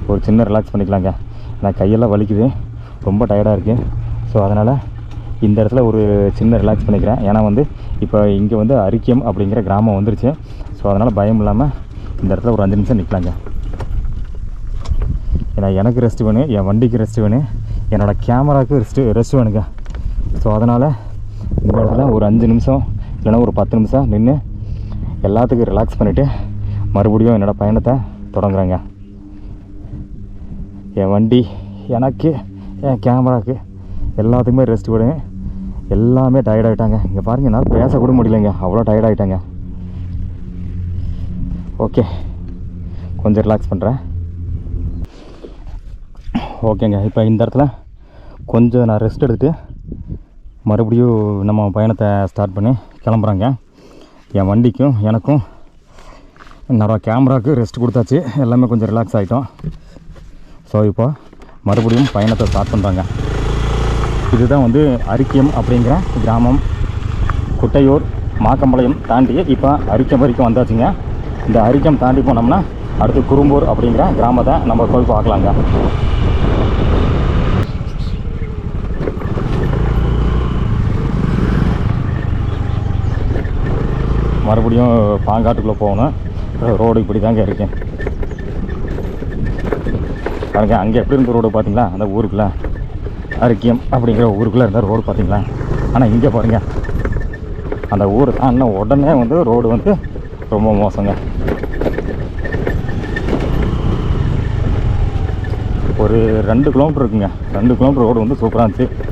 ஒரு சின்ன ரிலாக்ஸ் பண்ணிக்கலாங்க. நான் கையெல்லாம் வலிக்குது, ரொம்ப டயர்டாக இருக்குது. ஸோ அதனால் இந்த இடத்துல ஒரு சின்ன ரிலாக்ஸ் பண்ணிக்கிறேன். ஏன்னா வந்து இப்போ இங்கே வந்து அரிக்கம் அப்படிங்கிற கிராமம் வந்துருச்சு. ஸோ அதனால் பயம் இல்லாமல் இந்த இடத்துல ஒரு 5 நிமிஷம் நிற்கலாங்க. ஏன்னா எனக்கு ரெஸ்ட் வேணும், என் வண்டிக்கு ரெஸ்ட் வேணும், என்னோடய கேமராவுக்கு ரெஸ்ட் வேணுங்க. ஸோ அதனால் இந்த இடத்துல ஒரு 5 நிமிஷம் இல்லைன்னா ஒரு 10 நிமிஷம் நின்று எல்லாத்துக்கும் ரிலாக்ஸ் பண்ணிவிட்டு மறுபடியும் என்னோடய பயணத்தை தொடங்குறேங்க. என் வண்டி, எனக்கு, என் கேமராவுக்கு எல்லாத்துக்குமே ரெஸ்ட் விடுங்க. எல்லாமே டயர்டாகிட்டாங்க. இங்கே பாருங்கள், என்னால் பேசக்கூட முடியலைங்க, அவ்வளோ டயர்டாகிட்டாங்க. ஓகே, கொஞ்சம் ரிலாக்ஸ் பண்ணுறேன். ஓகேங்க, இப்போ இந்த இடத்துல கொஞ்சம் நான் ரெஸ்ட் எடுத்துகிட்டு மறுபடியும் நம்ம பயணத்தை ஸ்டார்ட் பண்ணி கிளம்புறாங்க. என் வண்டிக்கும் எனக்கும் என்னோடய கேமராவுக்கு ரெஸ்ட் கொடுத்தாச்சு. எல்லாமே கொஞ்சம் ரிலாக்ஸ் ஆகிட்டோம். ஸோ இப்போ மறுபடியும் பயணத்தை ஸ்டார்ட் பண்ணுறாங்க. இதுதான் வந்து அரிக்கம் அப்படிங்கிற கிராமம். குட்டையூர் மாக்கம்பாளையம் தாண்டி இப்போ அரிக்கம் வரைக்கும் வந்தாச்சுங்க. இந்த அரிக்கம் தாண்டி போனோம்னா அடுத்து குறும்பூர் அப்படிங்கிற கிராமத்தை நம்ம போய் பார்க்கலாங்க. மறுபடியும் பாங்காட்டுக்குள்ளே போகணும். ரோடு இப்படி தாங்க இருக்கேன். பாருங்க, அங்கே எப்படி இருந்த ரோடு பார்த்தீங்களா? அந்த ஊருக்குள்ளே அரிக்கம் அப்படிங்கிற ஊருக்குள்ளே இருந்த ரோடு பார்த்தீங்களா? ஆனால் இங்கே பாருங்கள், அந்த ஊர் தாண்டின உடனே வந்து ரோடு வந்து ரொம்ப மோசங்க. ஒரு 2 கிலோமீட்டர் இருக்குங்க. 2 கிலோமீட்டர் ரோடு வந்து சூப்பராக இருந்துச்சு.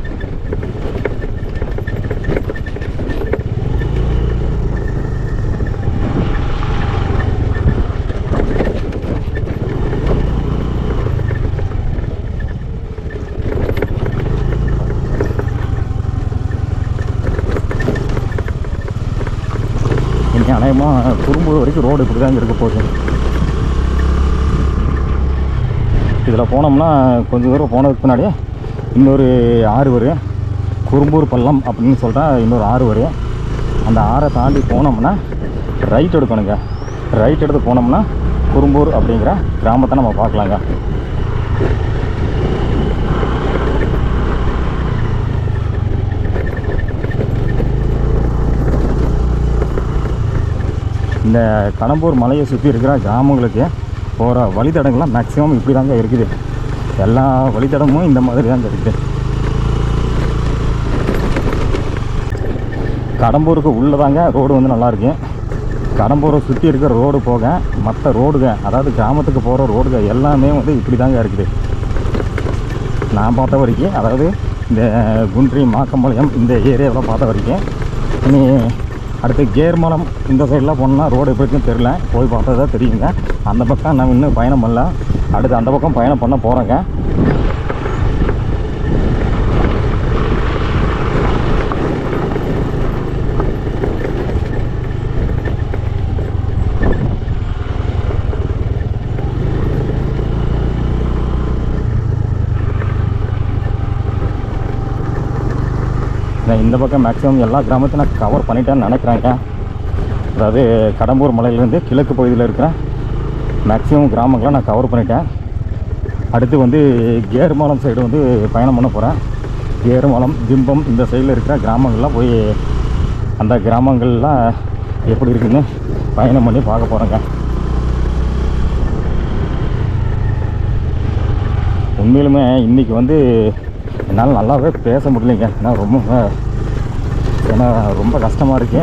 அநேகமாக குறும்பூர் வரைக்கும் ரோடு இப்படி தாங்க இருக்க போகுது. இதில் போனோம்னா கொஞ்சம் தூரம் போனதுக்கு பின்னாடி இன்னொரு ஆறு வரும், குறும்பூர் பள்ளம் அப்படின்னு சொல்லிட்டா இன்னொரு ஆறு வரும். அந்த ஆறை தாண்டி போனோம்னா ரைட் எடுக்கணுங்க. ரைட் எடுத்து போனோம்னா குறும்பூர் அப்படிங்கிற கிராமத்தை நம்ம பார்க்கலாங்க. இந்த கடம்பூர் மலையை சுற்றி இருக்கிற கிராமங்களுக்கு போகிற வழித்தடங்கள்லாம் மேக்ஸிமம் இப்படி தாங்க இருக்குது. எல்லா வழித்தடமும் இந்த மாதிரி தாங்க இருக்குது. கடம்பூருக்கு உள்ளே தாங்க ரோடு வந்து நல்லாயிருக்கு. கடம்பூரை சுற்றி இருக்கிற ரோடு போக மற்ற ரோடுங்க, அதாவது கிராமத்துக்கு போகிற ரோடுங்க எல்லாமே வந்து இப்படி தாங்க இருக்குது நான் பார்த்த வரைக்கும். அதாவது இந்த குன்றி மாக்கம்பாளையம் இந்த ஏரியாவில் பார்த்த வரைக்கும். இனி அடுத்து கேர்மலம் இந்த சைடெலாம் போனோம்னா ரோடு எப்படி இருக்குன்னு தெரில, போய் பார்த்தா தான் தெரியுங்க. அந்த பக்கம் நான் இன்னும் பயணம் பண்ணல, அடுத்து அந்த பக்கம் பயணம் பண்ண போகிறேங்க. இந்த பக்கம் மேக்ஸிமம் எல்லா கிராமத்தையும் நான் கவர் பண்ணிட்டேன்னு நினைக்கிறேங்க. அதாவது கடம்பூர் மலையிலேருந்து கிழக்கு பகுதியில் இருக்கிற மேக்ஸிமம் கிராமங்களை நான் கவர் பண்ணிட்டேன். அடுத்து வந்து கேர்மாலம் சைடு வந்து பயணம் பண்ண போகிறேன். கேர்மாலம், திம்பம் இந்த சைடில் இருக்கிற கிராமங்கள்லாம் போய் அந்த கிராமங்கள்லாம் எப்படி இருக்குன்னு பயணம் பண்ணி பார்க்க போகிறேங்க. உண்மையிலுமே இன்றைக்கி வந்து என்னால் நல்லாவே பேச முடியலைங்க. ஏன்னா ரொம்ப கஷ்டமாக இருக்கு.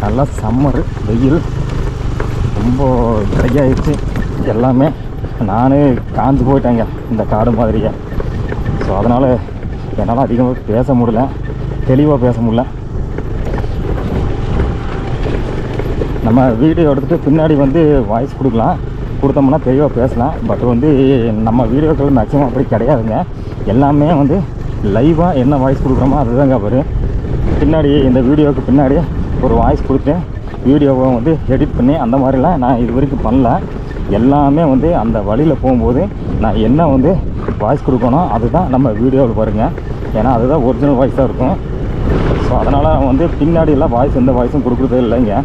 நல்லா சம்மர், வெயில் ரொம்ப ட்ரையாகிடுச்சு எல்லாமே. நானே காஞ்சு போயிட்டேங்க இந்த காடு மாதிரியே. ஸோ அதனால் என்னால் அதிகமாக பேச முடியல, தெளிவாக பேச முடியல. நம்ம வீடியோ எடுத்துகிட்டு பின்னாடி வந்து வாய்ஸ் கொடுத்தோம்னா தெளிவாக பேசலாம். பட் வந்து நம்ம வீடியோக்கள் மேக்ஸிமம் அப்படி கிடையாதுங்க. எல்லாமே வந்து லைவாக என்ன வாய்ஸ் கொடுக்குறோமோ அதுதாங்க வரும். பின்னாடி இந்த வீடியோவுக்கு பின்னாடி ஒரு வாய்ஸ் கொடுத்து வீடியோவை வந்து எடிட் பண்ணி அந்த மாதிரிலாம் நான் இது வரைக்கும் பண்ணல. எல்லாமே வந்து அந்த வழியில் போகும்போது நான் என்ன வந்து வாய்ஸ் கொடுக்கணும் அதுதான் நம்ம வீடியோவில் பாருங்கள். ஏன்னா அதுதான் ஒரிஜினல் வாய்ஸாக இருக்கும். ஸோ அதனால் வந்து பின்னாடியெல்லாம் வாய்ஸ் எந்த வாய்ஸும் கொடுக்குறதே இல்லைங்க.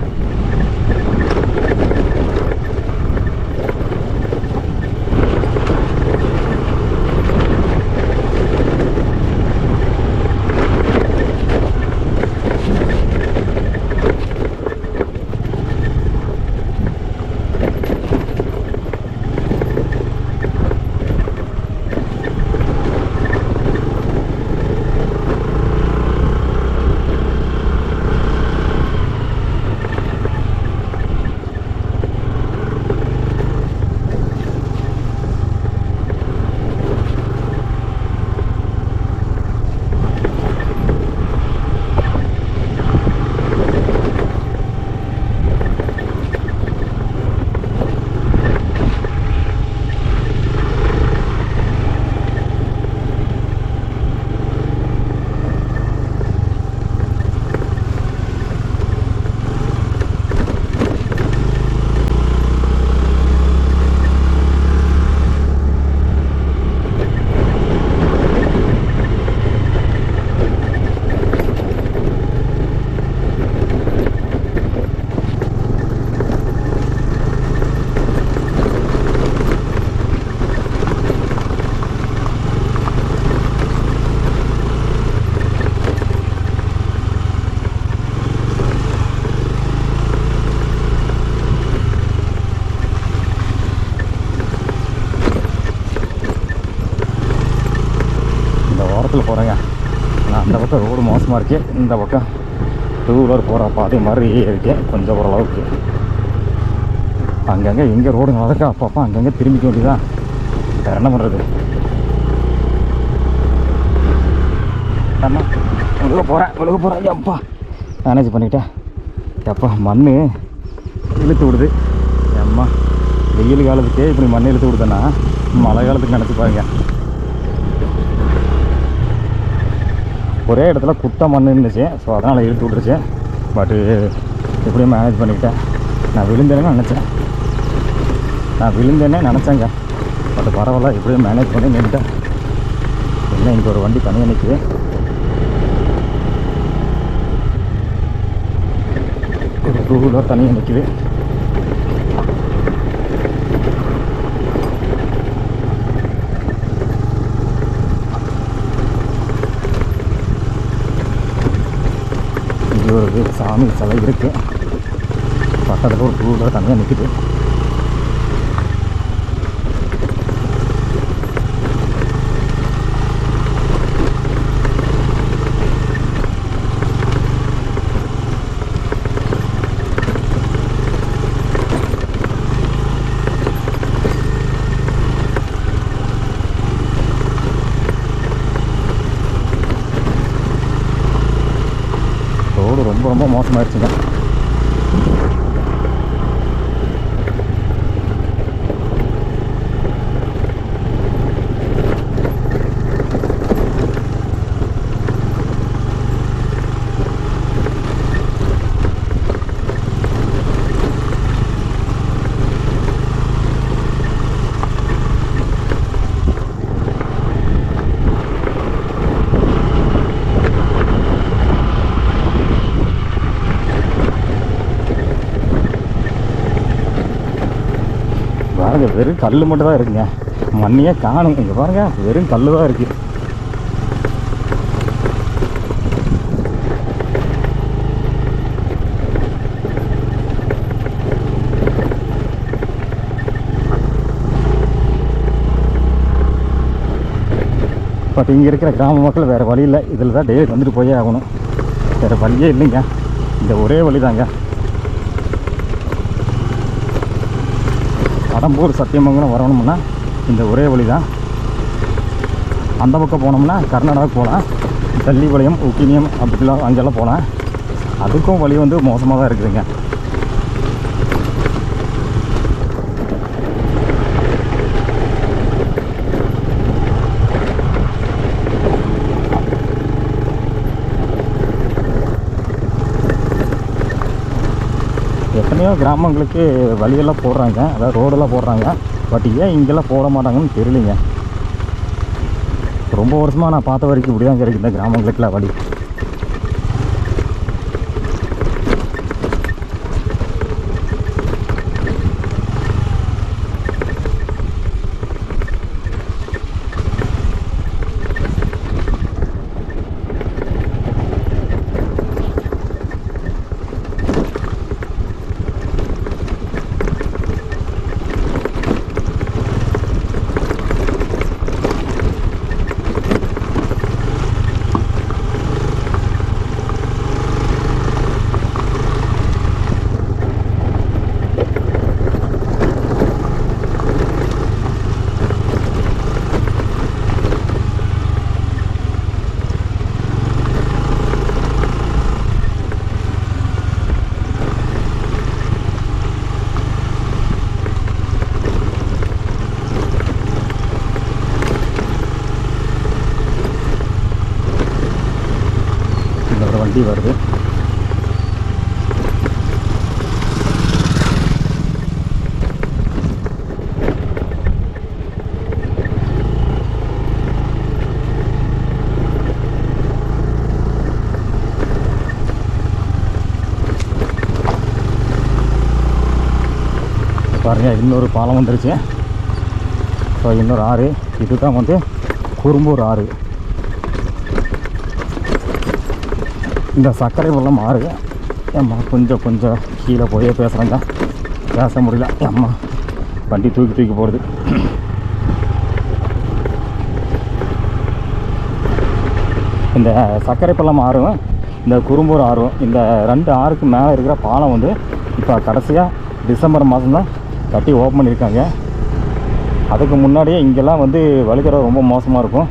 போகிறேங்க. ஆனால் அந்த பக்கம் ரோடு மோசமாக இருக்குது. இந்த பக்கம் டூ வீலர் போகிற பாதை மாதிரி இருக்கு கொஞ்சம் ஓரளவுக்கு. அங்கங்கே எங்கே ரோடு நல்லா இருக்கா அப்பப்போ அங்கங்கே திரும்பிக்க வேண்டியதான். வேறு என்ன பண்ணுறது? ஆமாம் விழுக போகிறேன். அப்பா மேனேஜ் பண்ணிட்டேன். எப்பா மண் இழுத்து விடுது. அம்மா வெயில் காலத்துக்கே இப்படி மண் இழுத்து விடுதுன்னா மழை காலத்துக்கு நினச்சி பாருங்க. ஒரே இடத்துல குட்டை மண் இருந்துச்சு. ஸோ அதனால் இழுத்து விட்டுருச்சு. பட்டு எப்படியும் மேனேஜ் பண்ணிக்கிட்டேன். நான் விழுந்தேன்னு நினச்சேங்க. பட் பரவாயில்ல, எப்படியும் மேனேஜ் பண்ணி நின்றுட்டேன். என்ன இங்கே ஒரு வண்டி தனியாக நிற்குது. ஒரு டூ வீலர் தனியாக நிற்குது. ஒரு சாமி சிலை இருக்குது. பக்கத்தில் ஒரு டூ வீலர் தனியாக நிற்குது. ரொம்ப மோசமாகிடுச்சுங்க. பாருங்கள் வெறும் கல் மட்டும் தான் இருக்குங்க, மண்ணையே காணும். இங்கே பாருங்கள் வெறும் கல் தான் இருக்குது. பட் இங்கே இருக்கிற கிராம மக்கள் வேறு வழி இல்லை, இதில் தான் டெய்லி வந்துட்டு போயே ஆகணும். வேறு வழியே இல்லைங்க, இந்த ஒரே வழி தாங்க. கடம்பூர் சத்தியமங்கலம் வரணும்னா இந்த ஒரே வழி தான். அந்த பக்கம் போனோம்னா கர்நாடகாவுக்கு போகலாம், தள்ளிபாளையம் உக்கினியம் அப்படிலாம் அங்கெல்லாம் போகலாம். அதுக்கும் வழி வந்து மோசமாக தான் இருக்குதுங்க. எத்தனையோ கிராமங்களுக்கு வழியெல்லாம் போடுறாங்க, அதாவது ரோடெல்லாம் போடுறாங்க. பட் ஏன் இங்கெல்லாம் போட மாட்டாங்கன்னு தெரியலைங்க. ரொம்ப வருஷமாக நான் பார்த்த வரைக்கும் இப்படி தான் கிடைக்கும் இந்த கிராமங்களுக்குலாம் வழி. வண்டி வருது. பாருங்க, இன்னொரு பாலம் வந்துருச்சு. ஸோ இன்னொரு ஆறு, இதுதான் வந்து குறும்பூர் ஆறு. இந்த சர்க்கரை வெள்ளம் ஆறு. அம்மா கொஞ்சம் கீழே போயே பேசுகிறேங்க, பேச முடியல. அம்மா வண்டி தூக்கி போடுது. இந்த சர்க்கரை பள்ளம் ஆறும் இந்த குறும்பூர் ஆறும், இந்த ரெண்டு ஆறுக்கு மேலே இருக்கிற பாலம் வந்து இப்போ கடைசியாக டிசம்பர் மாதம் தான் கட்டி ஓப்பன் பண்ணியிருக்காங்க. அதுக்கு முன்னாடியே இங்கெல்லாம் வந்து வழித்தடம் ரொம்ப மோசமாக இருக்கும்.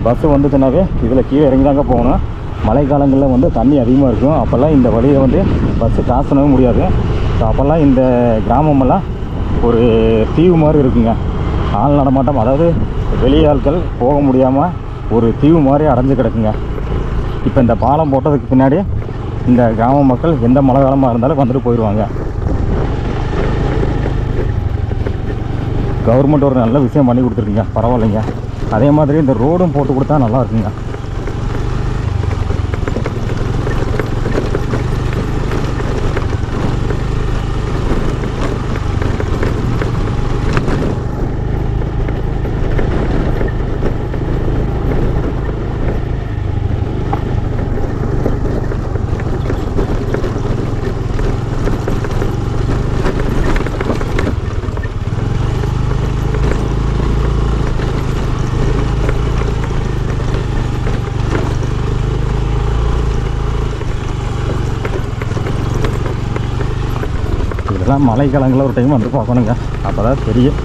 பஸ்ஸு வந்துச்சுனாவே இதில் கீழே இறங்கி தாங்க போகணும். மழை காலங்களில் வந்து தண்ணி அதிகமாக இருக்கும். அப்போல்லாம் இந்த வழியை வந்து பஸ்ஸு கிராஸ் பண்ணவே முடியாது. ஸோ அப்போல்லாம் இந்த கிராமமெல்லாம் ஒரு தீவு மாதிரி இருக்குங்க. ஆள் நடமாட்டம், அதாவது வெளியாட்கள் போக முடியாமல் ஒரு தீவு மாதிரி அடைஞ்சு கிடக்குங்க. இப்போ இந்த பாலம் போட்டதுக்கு பின்னாடி இந்த கிராம மக்கள் எந்த மழை காலமாக இருந்தாலும் வந்துட்டு போயிடுவாங்க. கவர்மெண்ட் ஒரு நல்ல விஷயம் பண்ணி கொடுத்துருக்குங்க, பரவாயில்லைங்க. அதே மாதிரி இந்த ரோடும் போட்டு கொடுத்தா நல்லா இருக்குங்க. இதெல்லாம் மழைக்காலங்களில் ஒரு டைம் வந்து பார்க்கணுங்க. அப்போ தான் தெரியும்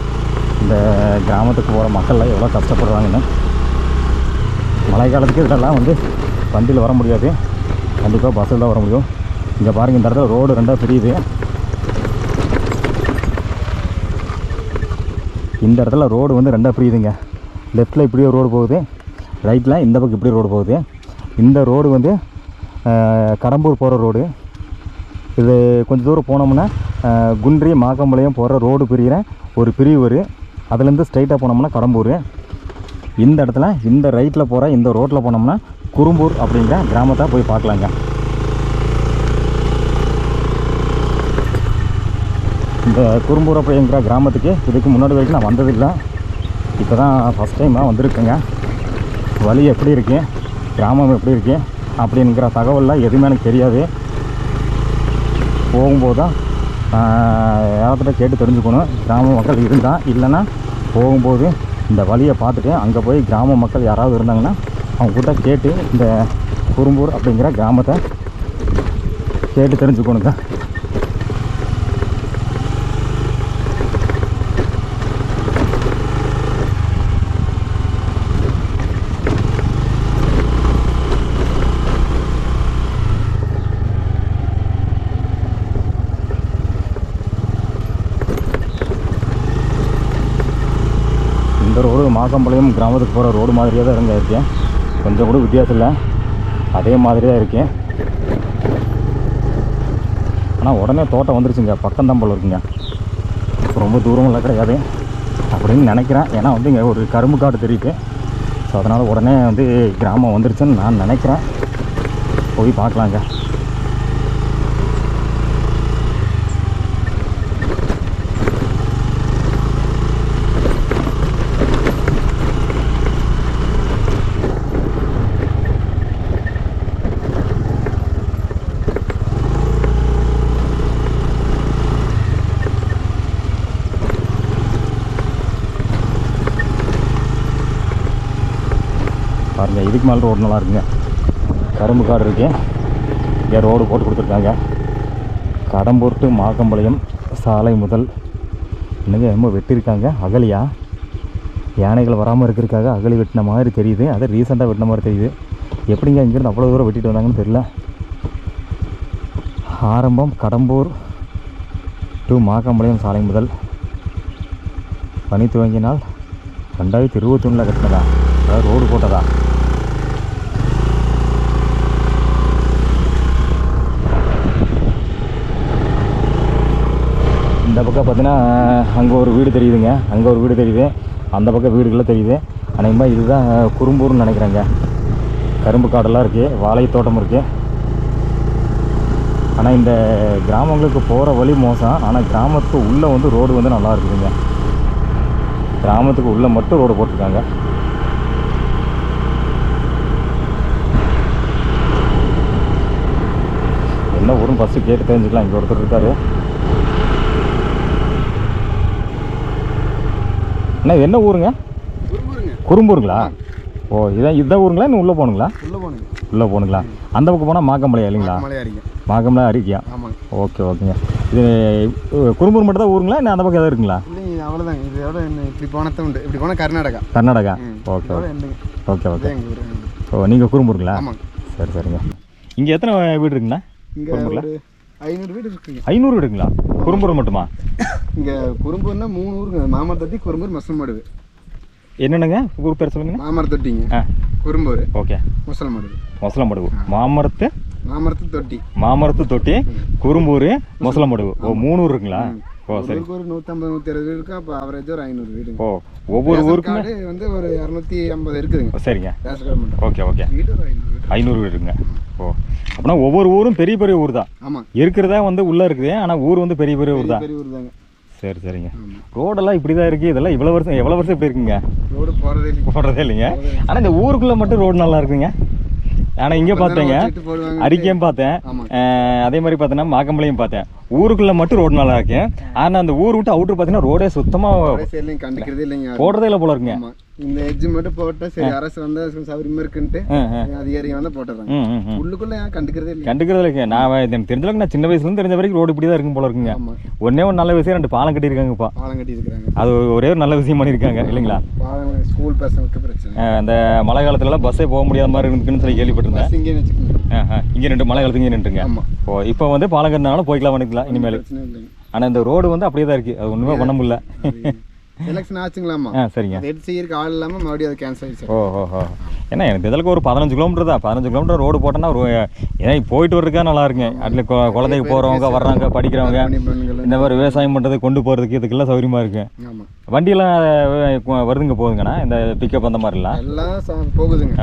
இந்த கிராமத்துக்கு போகிற மக்கள்லாம் எவ்வளோ கஷ்டப்படுறாங்கன்னு. மழை காலத்துக்கு இதெல்லாம் வந்து வண்டியில் வர முடியாது, கண்டிப்பாக பஸ்ஸில் தான் வர முடியும். இங்கே பாருங்கள், இந்த இடத்துல ரோடு ரெண்டாக பிரியுது. இந்த இடத்துல ரோடு வந்து ரெண்டாக பிரியுதுங்க. லெஃப்ட்டில் இப்படியே ரோடு போகுது, ரைட்டில் இந்த பக்கம் இப்படி ரோடு போகுது. இந்த ரோடு வந்து கடம்பூர் போகிற ரோடு. இது கொஞ்சம் தூரம் போனோம்னா குன்றி மாக்கம்பாளையம் போகிற ரோடு பிரிகிற ஒரு பிரிவு வரும். அதுலேருந்து ஸ்ட்ரைட்டாக போனோம்னா கடம்பூர். இந்த இடத்துல இந்த ரைட்டில் போகிற இந்த ரோட்டில் போனோம்னா குறும்பூர் அப்படிங்கிற கிராமத்தை போய் பார்க்கலாங்க. இந்த குறும்பூர் அப்படிங்கிற கிராமத்துக்கு இதுக்கு முன்னாடி வரைக்கும் நான் வந்ததில்லை. இப்போ தான் ஃபஸ்ட் டைமாக வந்திருக்கேங்க. வழி எப்படி இருக்குது, கிராமம் எப்படி இருக்குது அப்படிங்கிற தகவல்லாம் எதுவுமே எனக்கு தெரியாது. போகும்போது தான் யார்கிட்ட கேட்டு தெரிஞ்சுக்கணும். கிராம மக்கள் இருந்தால், இல்லைன்னா போகும்போது இந்த வழியை பார்த்துட்டு அங்கே போய் கிராம மக்கள் யாராவது இருந்தாங்கன்னா அவங்கக்கிட்ட கேட்டு இந்த குறும்பூர் அப்படிங்கிற கிராமத்தை கேட்டு தெரிஞ்சுக்கணுங்க. இந்த ரோடு மாக்கம்பாளையம் கிராமத்துக்கு போகிற ரோடு மாதிரியே தான் இருங்க இருக்கேன். கொஞ்சம் கூட வித்தியாசம் இல்லை, அதே மாதிரி தான் இருக்கேன். ஆனால் உடனே தோட்டம் வந்துருச்சுங்க, பக்கம்தான் போல் இருக்குங்க, ரொம்ப தூரமெல்லாம் கிடையாது அப்படின்னு நினைக்கிறேன். ஏன்னா வந்து இங்கே ஒரு கரும்பு காடு தெரியுது. ஸோ அதனால் உடனே வந்து கிராமம் வந்துருச்சுன்னு நான் நினைக்கிறேன். போய் பார்க்கலாங்க. பாருங்கள், இதுக்கு மேலே ரோடு நல்லா இருக்குங்க. கரும்பு காடு இருக்கு, இங்கே ரோடு போட்டு கொடுத்துருக்காங்க. கடம்பூர் டு மாக்கம்பாளையம் சாலை முதல் இன்னும் ரொம்ப வெட்டியிருக்காங்க. அகலியா யானைகள் வராமல் இருக்கிறதுக்காக அகலி வெட்டின மாதிரி தெரியுது. அதை ரீசெண்டாக வெட்டின மாதிரி தெரியுது. எப்படிங்க இங்கேருந்து அவ்வளோ தூரம் வெட்டிட்டு வந்தாங்கன்னு தெரியல. ஆரம்பம் கடம்பூர் டு மாக்கம்பாளையம் சாலை முதல். பணி துவங்கினால் 2021 கட்டினதா, அதாவது ரோடு போட்டதா? இந்த பக்கம் பார்த்தீங்கன்னா அங்கே ஒரு வீடு தெரியுதுங்க, அங்கே ஒரு வீடு தெரியுது, அந்த பக்கம் வீடுகள்லாம் தெரியுது. அநேகமாக இதுதான் குறும்பூர்னு நினைக்கிறேங்க. கரும்பு காடெல்லாம் இருக்குது, வாழை தோட்டம் இருக்குது. ஆனால் இந்த கிராமங்களுக்கு போகிற வழி மோசம். ஆனால் கிராமத்துக்கு உள்ளே வந்து ரோடு வந்து நல்லா இருக்குதுங்க. கிராமத்துக்கு உள்ளே மட்டும் ரோடு போட்டிருக்காங்க. என்ன ஊரும் ஃபஸ்ட்டு கேட்டு தெரிஞ்சுக்கலாம். இங்கே ஒருத்தர் இருக்கார். அண்ணா என்ன ஊருங்க? குறும்பூருங்களா? ஓ, இதான் ஊருங்களா? இன்னும் உள்ளே போகணுங்களா? உள்ளே போகணுங்களா? அந்த பக்கம் போனால் மாக்கம்பாளையம் இல்லைங்களா? மாக்கம்பாளையம் அருகியா? ஓகே ஓகேங்க. இது குறும்பூர் மட்டும் தான் ஊருங்களா? இன்னும் அந்த பக்கம் எதாவது இருக்குங்களா? அவ்வளோதாங்க. இதோட இப்படி போனதான் உண்டு. இப்படி போனால் கர்நாடகா. Okay okay okay. ஓ, நீங்கள் குறும்பூருங்களா? சரி சரிங்க. இங்கே எத்தனை வீடு இருக்குங்கண்ணா? இங்கே ஒரு 500 வீடு இருக்குங்க. 500 வீடுங்களா? குறும்பூர் மட்டுமா? இங்கே குறும்பூர்னா 3 ஊருங்க. மாமரத்தொட்டி, குறும்பூர், மசலமடுவு. என்னென்னங்க ஊர் பேர் சொல்லுங்க? மாமரத்தொட்டிங்க, குறும்பூர், ஓகே, மொசலமடுவு. மாமரத்து தொட்டி, குறும்பூர், மொசலமடுவு. ஓ, 3 ஊர் இருக்குங்களா? ஓ சரி. ஒரு 150 160 வீடு இருக்கு. அப்போ ஆவரேஜ் ஒரு 500 வீடு. ஓ, ஒவ்வொரு ஊருக்கும் வந்து ஒரு 250 இருக்குதுங்க. சரிங்க. Okay okay. வீடு ஒரு 500 வீடு இருக்குங்க. ஓ, அப்படின்னா ஒவ்வொரு ஊரும் பெரிய பெரிய ஊர் தான். ஆமாம், இருக்கிறதா வந்து உள்ளே இருக்குது. ஆனால் ஊர் வந்து பெரிய பெரிய ஊர் தான். பெரிய ஊர் தாங்க. சரி சரிங்க. ரோடெல்லாம் இப்படி தான் இருக்குது. இதெல்லாம் எவ்வளோ வருஷம் இப்படி இருக்குங்க? ரோடு போடுறதே இல்லைங்க. ஆனால் இந்த ஊருக்குள்ளே மட்டும் ரோடு நல்லா இருக்குங்க. ஆனால் இங்கே பார்த்தேங்க, அரிக்கையும் பார்த்தேன், அதே மாதிரி பார்த்தீங்கன்னா மாக்கம்பாளையம் பார்த்தேன். ஊருக்குள்ளே மட்டும் ரோடு நல்லா இருக்கு. ஆனால் அந்த ஊர் விட்டு அவுட்ரு பார்த்தீங்கன்னா ரோடே சுத்தமாக கண்டுக்கிறதே இல்லைங்க. போடுறதே இல்லை போல இருக்குங்க. இந்த எட்ஜ் மட்டும் போட்டா சரி, அரசு வந்து சௌகரியமா இருக்குன்ட்டு அதிகாரிங்க வந்து போட்டுறாங்க. உள்ளுக்குள்ள கண்டுக்கிறதே இல்லைங்க. நான் எனக்கு தெரிஞ்சளவுக்கு நான் சின்ன வயசுல தெரிஞ்ச வரைக்கும் ரோடு இப்படி தான் இருக்கும் போல இருக்குங்க. ஒன்னே ஒரு நல்ல விஷயம், 2 பாலம் கட்டியிருக்காங்கப்பா. பாலம் கட்டியிருக்காங்க, அது ஒரே ஒரு நல்ல விஷயம் பண்ணியிருக்காங்க இல்லைங்களா? ஸ்கூல் பசங்களுக்கு பிரச்சனை. அந்த மழை காலத்துலலாம் பஸ்ஸே போக முடியாத மாதிரி இருக்குன்னு சொல்லி கேள்விப்பட்டிருந்தேன். இங்கே 2 மழை காலத்துக்கு இங்கே நின்றுங்க. ஓ, இப்போ வந்து பாலம் கட்டினாலும் போய்க்கலாம் பண்ணிக்கலாம் இனிமேல். ஆனால் இந்த ரோடு வந்து அப்படியே தான் இருக்குது. அது ஒன்றுமே பண்ண முடியல. எலெக்ஷன் ஆச்சுங்களாமா? சரிங்க. எட் செய்யறதுக்கு ஆள் இல்லாமல் மறுபடியும் அது கேன்சல் ஆயிடுச்சு. ஓஹோ. ஏன்னா எனக்கு இதற்கு ஒரு 15 கிலோமீட்டர் தான். 15 கிலோமீட்டர் ரோடு போட்டோன்னா ஏன்னா போயிட்டு வர்றதுக்கா நல்லா இருக்குங்க. அதில் குழந்தைக்கு போகிறவங்க, வர்றவங்க, படிக்கிறவங்க, இந்த மாதிரி விவசாயம் பண்ணுறது, கொண்டு போகிறதுக்கு இதுக்கெல்லாம் சௌகரியமாக இருக்குது. வண்டியெல்லாம் வருதுங்க போகுதுங்கண்ணா இந்த பிக்கப் அந்த மாதிரிலாம் எல்லாம் போகுதுங்க.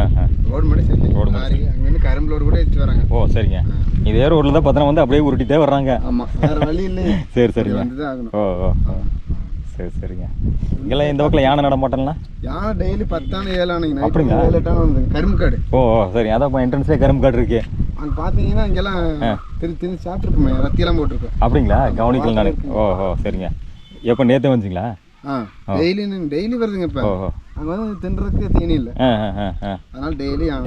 ரோடு மட்டும் சரி. ரோடு அங்கேருந்து கரும்பு லோடு கூட எடுத்து வராங்க. ஓ சரிங்க. இதே ரோட்டில் தான் பார்த்தோன்னா வந்து அப்படியே உருட்டிகிட்டே வர்றாங்க. ஆமாம், வேறு வழி இல்லை. சரி சரிங்க. வந்து தான் ஆகணும். ஓ ஓ சரி சரிங்க. இங்கெல்லாம் இந்த பக்கத்தில் யானை நடமாட்டேன்னா யானை டெய்லி 10 ஆன 7 ஆனீங்க. அப்படிங்க? 7 8 வந்து கரும்பு காடு. ஓ சரி. அதான் இப்போ என்ட்ரன்ஸ்லேயே கரும்பு காடு இருக்கு. அங்கே பார்த்தீங்கன்னா இங்கெல்லாம் திரு சாப்பிட்ருப்போமே, ரத்தியெல்லாம் போட்டிருக்கோம். அப்படிங்களா? கவனிக்கல நான். ஓஹோ சரிங்க. எப்போ நேற்று வந்துச்சிங்களா? டெய்லி வருதுங்க. இப்போ அங்கே வந்து தின்றதுக்கு தீனி இல்லை, அதனால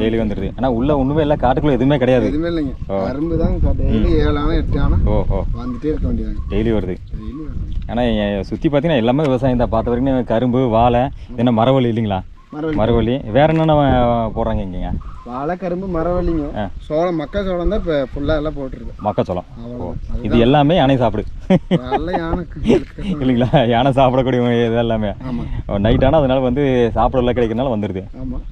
டெய்லி வந்துடுது. ஆனால் உள்ள ஒன்றுமே இல்லை, காட்டுக்குள்ளே எதுவுமே கிடையாது. எதுவுமே இல்லைங்க. கரும்பு தான் டெய்லி 7 ஆனா 8 ஆனா வந்துட்டே இருக்க வேண்டியதாங்க. டெய்லி வருது. டெய்லி வருது. ஆனால் சுற்றி பார்த்தீங்கன்னா எல்லாமே விவசாயம் தான். பார்த்த வரைக்கும் கரும்பு, வாழை, என்ன மரவள்ளி இல்லைங்களா? மரவள்ளி. வேற என்னென்ன போடுறாங்க இங்கேங்க? வாழை, கரும்பு, மரவள்ளிங்க, சோளம், மக்காச்சோளம் தான் இப்போ ஃபுல்லாக எல்லாம் போட்டுருக்கு. மக்காச்சோளம். இது எல்லாமே யானை சாப்பிடு இல்லைங்களா? யானை சாப்பிடக்கூடிய இது எல்லாமே நைட் ஆனால் அதனால வந்து சாப்பிடலாம் கிடைக்கிறதுனால வந்துடுது. ஆமாம்,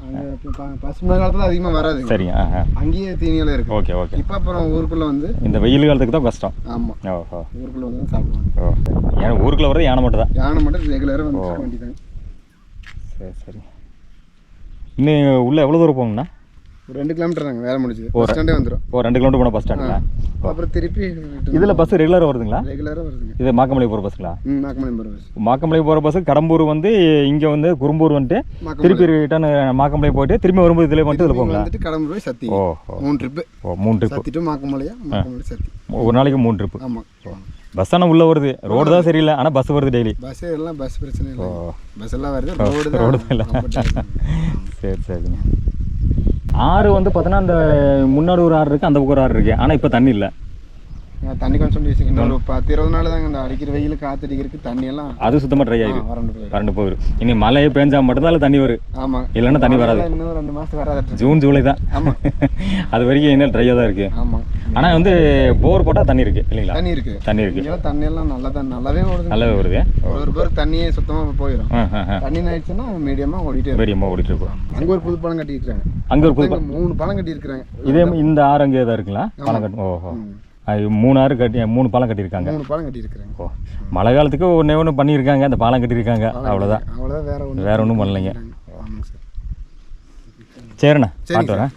பசுமை காலத்தில் அதிகமாக வராது. சரிங்க. அங்கேயே தீனியெல்லாம் இருக்குது. Okay okay. இப்போ அப்புறம் ஊருக்குள்ளே வந்து இந்த வெயில் காலத்துக்கு தான் கஷ்டம். ஆமாம். ஓஹோ. ஊருக்குள்ளே வந்து சாப்பிடுவாங்க. ஓ ஏன்னா ஊருக்குள்ளே வர்றது யானை மட்டும் தான். யானை மட்டும் ரெகுலராக வந்து வேண்டியதாங்க. சரி சரி. இன்னும் உள்ளே எவ்வளோ தூரம் போகணும்னா? ஒரு 2 கிலோமீட்டர் தாங்க, வேலை முடிஞ்சது. பஸ் ஸ்டாண்டே வந்துடும். 2 கிலோமீட்டர் போனால் பஸ் ஸ்டாண்டுங்களா? அப்புறம் திருப்பி இதில் பஸ் ரெகுலராக வருதுங்களா? ரெகுலராக வருதுங்க. இது மாக்கமலை போகிற பஸ்ஸுங்களா? மாக்கமலை போகிற பஸ். மாக்கமலை போகிற பஸ் கடம்பூர் வந்து இங்கே வந்து குறும்பூர் வந்துட்டு திருப்பி ரிட்டர்ன் மாக்கமலை போயிட்டு திரும்பி வரும்போது இதில் வந்துட்டு இதில் போங்களா? வந்துட்டு கடம்பூர் போய் சத்தி. 3 ட்ரிப்பு. 3 ட்ரிப்பு. சத்திட்டு மாக்கமலையா, மாக்கமலை சத்தி. ஒரு நாளைக்கு 3 ட்ரிப்பு. ஆமாம். பஸ் ஆனால் உள்ளே வருது. ரோடு தான் சரியில்லை, ஆனால் பஸ் வருது டெய்லி. பஸ் எல்லாம் பஸ் பிரச்சனை இல்லை. பஸ் எல்லாம் வருது. ரோடு தான் இல்லை. சரி சரிங்க. ஆறு வந்து பார்த்தோன்னா அந்த முன்னாடி ஒரு ஆறு இருக்குது, அந்த பக்கம் ஒரு ஆறு இருக்குது. ஆனால் இப்போ தண்ணி இல்லை. தண்ணி கொஞ்சம் இன்னொரு 10-20 நாள் தாங்க. இந்த அடிக்கிற வெயில் காற்று அடிக்கிறதுக்கு தண்ணி எல்லாம் அது சுத்தமாக ட்ரை ஆகிடும், வறண்டு போயிடும். இனி மழை பெஞ்சா மட்டும்தான் அதில் தண்ணி வரும். ஆமாம், இல்லைன்னா தண்ணி வராது. இன்னும் 2 மாதத்துக்கு வராது. ஜூன் ஜூலை தான். ஆமாம், அது வரைக்கும் இன்னும் ட்ரையாக தான் இருக்குது. ஆமாம். ஆனால் வந்து போர் போட்டால் தண்ணி இருக்குது இல்லைங்களா? தண்ணி இருக்குது. தண்ணி இருக்குது. இதெல்லாம் தண்ணி எல்லாம் நல்லாவே ஓடுது. நல்லாவே வருது. ஒரு பேர் தண்ணியே சுத்தமாக போயிடும். தண்ணி ஆயிடுச்சுன்னா மீடியமாக ஓடிட்டே இருக்கும். அங்கே ஒரு புது பாலம் கட்டியிருக்காங்க. அங்கே ஒரு புது 3 பாலம் கட்டியிருக்காங்க. இதே இந்த ஆறு அங்கே தான் இருக்குங்களா? பாலம் கட்டு. ஓஹோ. 3 ஆறு கட்டி 3 பாலம் கட்டியிருக்காங்க. 3 பாலம் கட்டியிருக்காங்க. ஓ மழை காலத்துக்கு ஒன்று பண்ணியிருக்காங்க, அந்த பாலம் கட்டியிருக்காங்க. அவ்வளோதான். வேற ஒன்றும் பண்ணலைங்க. சரிண்ணா, பார்த்து வரேன்.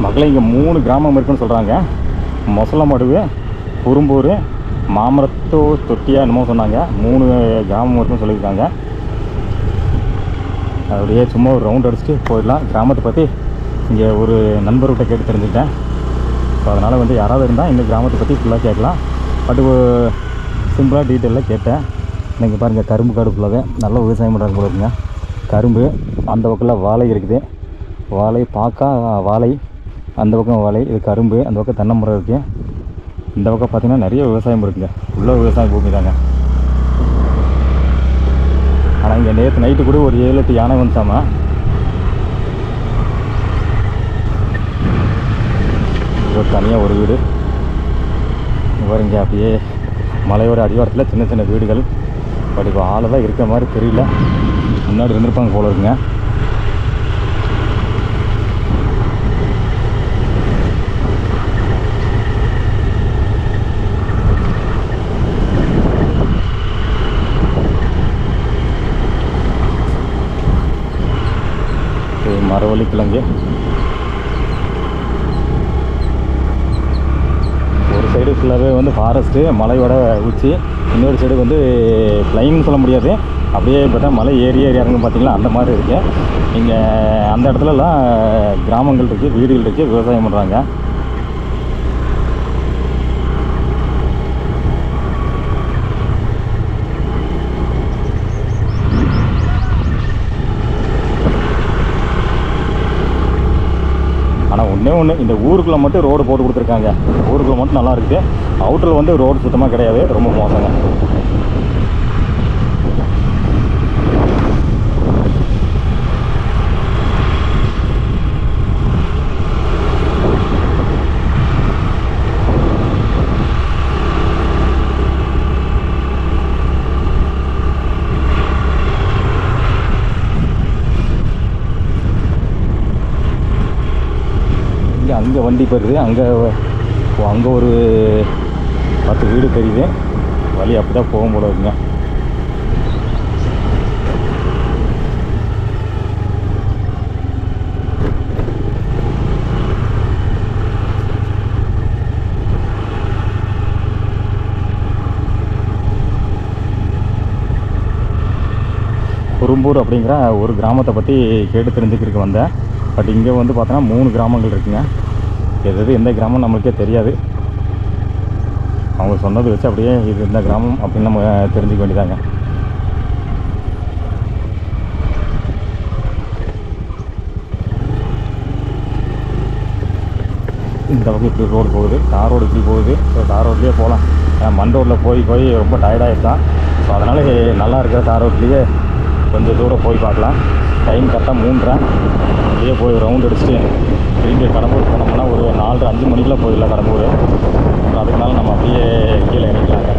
மக்களை இங்கே 3 கிராமம் இருக்குன்னு சொல்கிறாங்க. மொசலமடுவு, குறும்பூர், மாமரத்தோ தொட்டியா என்னமோ சொன்னாங்க. 3 கிராமம் இருக்குன்னு சொல்லியிருக்காங்க. அப்படியே சும்மா ஒரு ரவுண்ட் அடிச்சுட்டு போயிடலாம். கிராமத்தை பற்றி இங்கே ஒரு நண்பர்கிட்ட கேட்டு தெரிஞ்சுக்கிட்டேன். ஸோ அதனால் வந்து யாராவது இருந்தால் இந்த கிராமத்தை பற்றி ஃபுல்லாக கேட்கலாம். பட் சிம்பிளாக டீட்டெயிலாக கேட்டேன். நீங்கள் பாருங்கள், கரும்பு காடு ஃபுல்லாகவே நல்ல விவசாயம் பண்ணுறாங்க போல இருக்குங்க. கரும்பு, அந்த பக்கத்தில் வாழை இருக்குது. வாழை பாக்கா வாழை, அந்த பக்கம் வாழை, இது கரும்பு, அந்த பக்கம் தென்னை மரம் இருக்குது. இந்த பக்கம் பார்த்திங்கன்னா நிறைய விவசாயம் இருக்குங்க. உள்ள விவசாய பூமி தாங்க. ஆனால் இங்கே நேற்று நைட்டு கூட ஒரு 7-8 யானை வந்துச்சாமா. இது தனியாக ஒரு வீடு பாருங்க. அப்படியே மலையோட அடிவாரத்தில் சின்ன சின்ன வீடுகள். பட் இப்போ ஆளை தான் இருக்கிற மாதிரி தெரியல. முன்னாடி இருந்திருப்பாங்க போல இருக்குங்க. மரவள்ளி கிழங்கு. ஒரு சைடு ஃபுல்லாகவே வந்து ஃபாரஸ்ட்டு, மலையோட உச்சி. இன்னொரு சைடு வந்து பிளைன்னு சொல்ல முடியாது, அப்படியே பார்த்தா மலை ஏறி இறங்கும் பார்த்தீங்களா, அந்த மாதிரி இருக்குது. இங்கே அந்த இடத்துலலாம் கிராமங்கள் இருக்குது, வீடுகள் இருக்குது, விவசாயம் பண்ணுறாங்க. ஆனால் ஒன்று இந்த ஊருக்குள்ளே மட்டும் ரோடு போட்டு கொடுத்துருக்காங்க. ஊருக்குள்ளே மட்டும் நல்லா இருக்குது. அவுட்டரில் வந்து ரோடு சுத்தமாக கிடையாது, ரொம்ப மோசங்க. இங்கே வண்டி போயிருது, அங்கே ஒரு 10 வீடு தெரியுது. வழி அப்படி தான் போகும் போல இருக்குங்க. குறும்பூர் அப்படிங்கிற ஒரு கிராமத்தை பற்றி கேட்டு தெரிஞ்சுக்கிறதுக்கு வந்தேன். பட் இங்கே வந்து பார்த்தோன்னா 3 கிராமங்கள் இருக்குங்க. எது எந்த கிராமம் நம்மளுக்கே தெரியாது. அவங்க சொன்னது வச்சு அப்படியே இது இந்த கிராமம் அப்படின்னு நம்ம தெரிஞ்சுக்க வேண்டியதாங்க. இந்த பக்கம் இப்படி ரோடு போகுது, தார் ரோடு இப்படி போகுது. ஸோ தார் ரோட்லேயே போகலாம். மண் ரோட்டில் போய் ரொம்ப டயர்டாகிடுச்சான். ஸோ அதனால் நல்லா இருக்கிற தார் ரோட்லேயே கொஞ்சம் தூரம் போய் பார்க்கலாம். டைம் கரெக்டாக 3:30. அப்படியே போய் ரவுண்ட் அடிச்சுட்டு திரும்பி கடம்பூர் போனோம்னா ஒரு 4-5 மணிக்கெலாம் போயிடலாம் கடம்பூர். அதுக்கு மேலே நம்ம அப்படியே கீழே இறங்கிக்கலாங்க.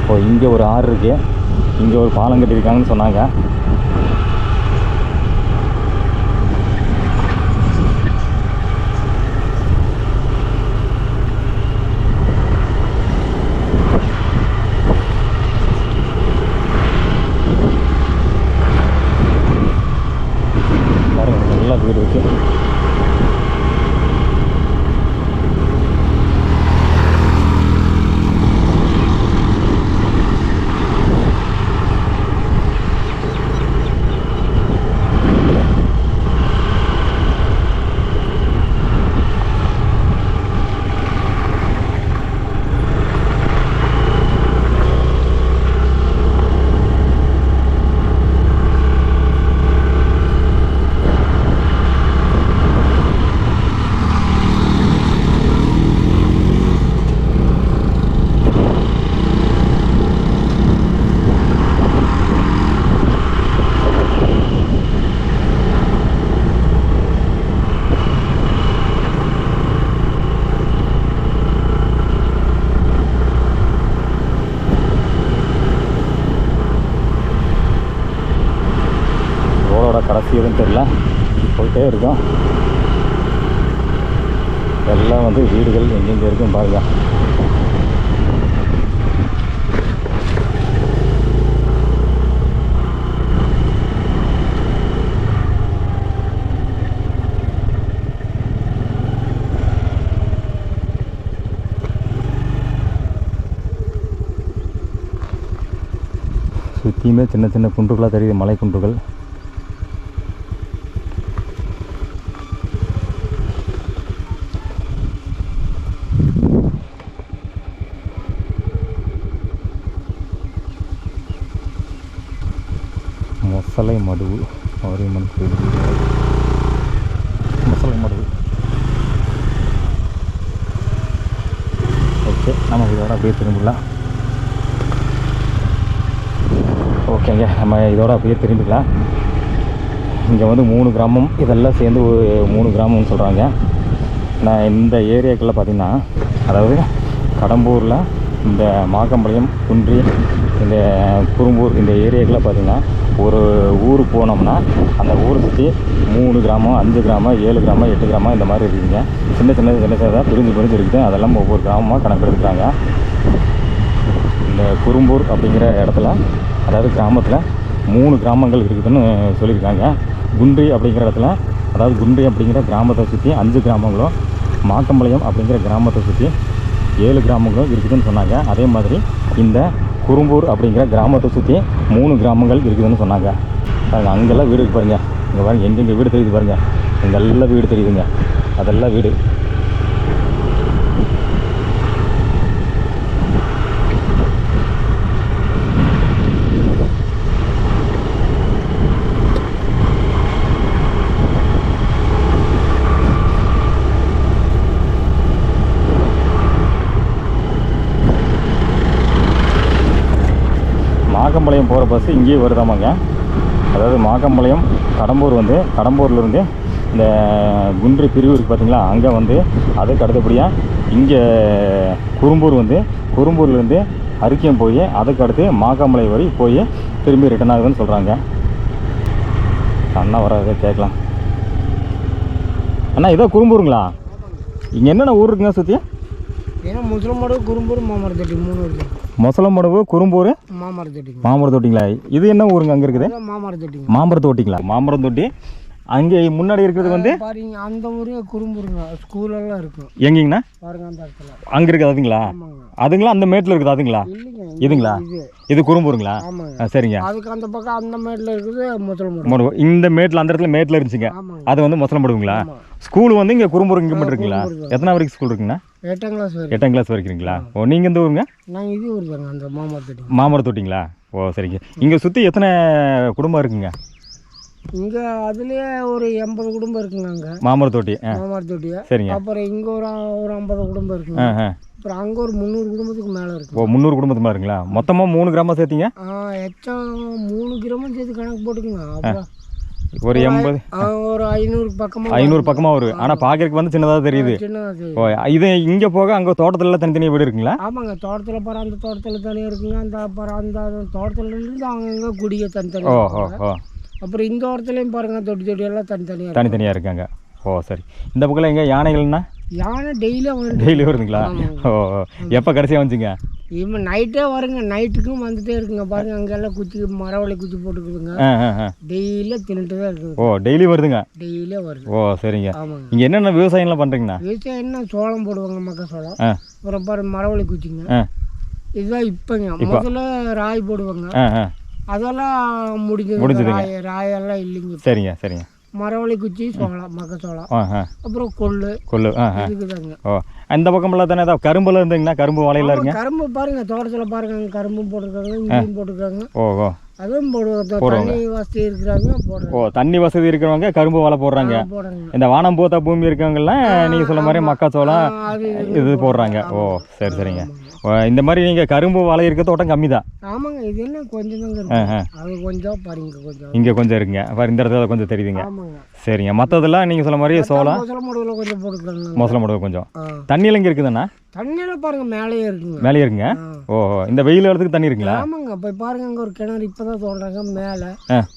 இப்போ இங்கே ஒரு ஆறு இருக்குது, இங்கே ஒரு பாலம் கட்டியிருக்காங்கன்னு சொன்னாங்க. நல்லா வீடு இருக்குது. கடைசி எதுவும் தெரியல, போயிட்டே இருக்கோம். எல்லாம் வந்து வீடுகள் எங்கெங்கே இருக்கும் பாருங்க. சுற்றியுமே சின்ன சின்ன குன்றுகளாக தெரியுது, மலை குன்றுகள். மொசலை மடுவு மாரியம்மன் கோயில். மொசலை மடுவு. ஓகே, நம்ம இதோட அப்படியே திரும்பிடலாம். ஓகேங்க, நம்ம இதோட அப்படியே திரும்பிக்கலாம். இங்கே வந்து 3 கிராமம், இதெல்லாம் சேர்ந்து ஒரு 3 கிராமம்னு சொல்கிறாங்க. நான் இந்த ஏரியாக்களில் பார்த்திங்கன்னா, அதாவது கடம்பூரில் இந்த மாக்கம்பாளையம், குன்றி, இந்த குறும்பூர், இந்த ஏரியாக்கெல்லாம் பார்த்திங்கன்னா ஒரு ஊர் போனோம்னா அந்த ஊரை சுற்றி 3 கிராமம், 5 கிராமம், 7 கிராமம், 8 கிராமம் இந்த மாதிரி இருக்குதுங்க. சின்ன சின்னதாக பிரிஞ்சு இருக்குது. அதெல்லாம் ஒவ்வொரு கிராமமாக கணக்கெடுக்கிறாங்க. இந்த குறும்பூர் அப்படிங்கிற இடத்துல, அதாவது கிராமத்தில் 3 கிராமங்கள் இருக்குதுன்னு சொல்லியிருக்காங்க. குன்றி அப்படிங்கிற இடத்துல, அதாவது குன்றி அப்படிங்கிற கிராமத்தை சுற்றி 5 கிராமங்களும், மாக்கம்பாளையம் அப்படிங்கிற கிராமத்தை சுற்றி 7 கிராமங்களும் இருக்குதுன்னு சொன்னாங்க. அதே மாதிரி இந்த குறும்பூர் அப்படிங்கிற கிராமத்தை சுற்றி 3 கிராமங்கள் இருக்குதுன்னு சொன்னாங்க. அங்கெல்லாம் வீடு பாருங்கள். இங்கே பாருங்கள், எங்கெங்கே வீடு தெரியுது பாருங்கள். இங்கெல்லாம் வீடு தெரியுதுங்க, அதெல்லாம் வீடு. மாக்கம்பாளையம் போகிற பஸ்ஸு இங்கேயே வருதாமாங்க. அதாவது மாக்கம்பாளையம் கடம்பூர் வந்து, கடம்பூர்லேருந்து இந்த குன்றி பிரிவு இருக்குது பார்த்தீங்களா, அங்கே வந்து அதுக்கு அடுத்தபடியாக இங்கே குறும்பூர் வந்து, குறும்பூர்லேருந்து அரிக்கியம் போய் அதுக்கு அடுத்து மாக்கம்பாளையம் வரை போய் திரும்பி ரிட்டர்ன் ஆகுதுன்னு சொல்கிறாங்க. அண்ணா வராது கேட்கலாம். அண்ணா இதோ குறும்பூருங்களா? இங்கே என்னென்ன ஊர் இருக்குங்க சுற்றி? ஏன்னா முசலமடவு, குறும்பூர், மாமரத்தொட்டி 3 இருக்கு. முசலமடவு, குறும்பூர், மாமரத்தொட்டி. மாமரத்தொட்டிங்களா? இது என்ன ஊருங்க அங்கே இருக்குது? மாமரத்தொட்டி. மாமரத்தொட்டிங்களா? மாமரத்தொட்டி. அங்கே முன்னாடி இருக்கிறது வந்து பாருங்க, அந்த ஊரே குறும்பூருங்க. ஸ்கூலெல்லாம் இருக்கும். எங்கேங்கண்ணா? பாருங்க அந்த இடத்துல. அங்கே இருக்குது அதுங்களா? அதுங்களா அந்த மேட்டில் இருக்குது அதுங்களா? இதுங்களா? இது குறும்பூருங்களா? சரிங்க. அதுக்கு அந்த பக்கம் அந்த மேட்டில் இருக்குது முசலமடவு. இந்த மேட்டில் அந்த இடத்துல மேட்டில் இருந்துச்சுங்க. அது வந்து முசலமடவுங்களா? ஸ்கூல் வந்து இங்கே குறும்பூர் இங்கே மட்டும் இருக்குங்களா? எத்தனை வரைக்கும் ஸ்கூல் இருக்குங்கண்ணா? 8ஆம் கிளாஸ் வரைக்கும். 8ஆம் கிளாஸ் வரைக்குங்களா? ஓ, நீங்கள் எந்த ஊருங்க? நாங்கள் இது ஊர் தாங்க, அந்த மாமரத்தொட்டி. மாமரத்தொட்டிங்களா? ஓ சரிங்க. இங்கே சுற்றி எத்தனை குடும்பம் இருக்குங்க? இங்கே அதுலேயே ஒரு 80 குடும்பம் இருக்குங்க. அங்கே மாமரத்தொட்டி. மாமரத்தொட்டியா? சரிங்க. அப்புறம் இங்கே ஒரு 50 குடும்பம் இருக்குங்க. அப்புறம் அங்கே ஒரு 300 குடும்பத்துக்கு மேலே இருக்கு. ஓ 300 குடும்பத்துக்கு மேலே இருக்குங்களா? மொத்தமாக 3 கிராமம் சேர்த்திங்க? எச்சம் 3 கிராமம் சேர்த்து கணக்கு போட்டுக்குங்க. அப்புறம் ஒரு 80 ஒரு 500 பக்கமாக 500 பக்கமாக வரும். ஆனால் பார்க்கறதுக்கு வந்து சின்னதாக தெரியுது. சின்னதாக. ஓ இது இங்கே போக அங்கே தோட்டத்துலலாம் தனித்தனியாக வீடு இருக்குங்களா? ஆமாங்க, தோட்டத்தில் பாரு, அந்த தோட்டத்தில் தனியாக இருக்குங்க. அந்த அப்புறம் அந்த தோட்டத்துலேருந்து அங்கங்கே குடிய தனித்தனியாக. ஓ. அப்புறம் இந்த இடத்துலையும் பாருங்க, தொட்டியெல்லாம் தனித்தனியாக இருக்காங்க. ஓ சரி. இந்த பக்கத்தில் எங்கே யானைகள்னா? யானை டெய்லி வருதுங்களா? ஓ எப்போ கடைசியாக வந்துச்சுங்க? இவன் நைட்டே வருங்க. நைட்டுக்கும் வந்துட்டே இருக்குங்க. பாருங்க அங்கெல்லாம் குச்சி, மரவள்ளி குச்சி போட்டுக்குதுங்க. டெய்லியும் தின்னுட்டு தான் இருக்குது. ஓ டெய்லி வருதுங்க? டெய்லியும் வருது. ஓ சரிங்க. ஆமாங்க. இங்கே என்னென்ன விவசாயம்லாம் பண்ணுறீங்கண்ணா? விவசாயம் என்ன, சோளம் போடுவாங்க, மக்காசோளம். அப்புறம் பாரு மரவள்ளி குச்சிங்க. இதுதான் இப்போங்க. முதல்ல ராய் போடுவாங்க. அதெல்லாம் முடிஞ்சதுங்க. ராயெல்லாம் இல்லைங்க. சரிங்க. மரவள்ளி குச்சி, சோளம், மக்காசோளம், அப்புறம் கொள்ளு இருக்குதாங்க. ஓ அந்த பக்கமெல்லாம் தானே ஏதாவது கரும்புலாம் இருந்தீங்கன்னா? கரும்பு வாழையெல்லாம் இருக்குங்க. கரும்பு பாருங்க, தோட்டத்தில் பாருங்க, கரும்பும் போட்டிருக்காங்க, இங்கேயும் போட்டிருக்காங்க. ஓ அதுவும் போடுவாங்க. தண்ணி வசதி இருக்கிறாங்க போடுறாங்க. ஓ தண்ணி வசதி இருக்கிறவங்க கரும்பு வாழை போடுறாங்க. இந்த வானம் பூத்த பூமி இருக்கவங்கலாம் நீங்கள் சொல்ல மாதிரி மக்காச்சோளம் இது போடுறாங்க. ஓ சரிங்க. இந்த மாதிரி நீங்கள் கரும்பு வாழை இருக்க தோட்டம் கம்மி தான்? ஆமாங்க. இது என்ன கொஞ்சம் தாங்க இருக்கு. அது கொஞ்சம் பாருங்க, கொஞ்சம் இங்கே கொஞ்சம் இருக்குங்க. பாரு இந்த இடத்துல கொஞ்சம் தெரியுதுங்க. ஆமாங்க. சரிங்க. மற்றதெல்லாம் நீங்கள் சொல்ல மாதிரி சோளம், முசலமடவுல கொஞ்சம் போட்டுருக்காங்க. முசலமடவு கொஞ்சம். தண்ணியெல்லாம் இங்கே இருக்குதுண்ணா? தண்ணியெல்லாம் பாருங்க மேலேயே இருக்குங்க. மேலேயே இருக்குங்க. ஓ இந்த வெயில் இடத்துக்கு தண்ணி இருக்குங்களா? ஆமாங்க. போய் பாருங்க, அங்கே ஒரு கிணறு இப்போதான் தோன்றாங்க. மேலே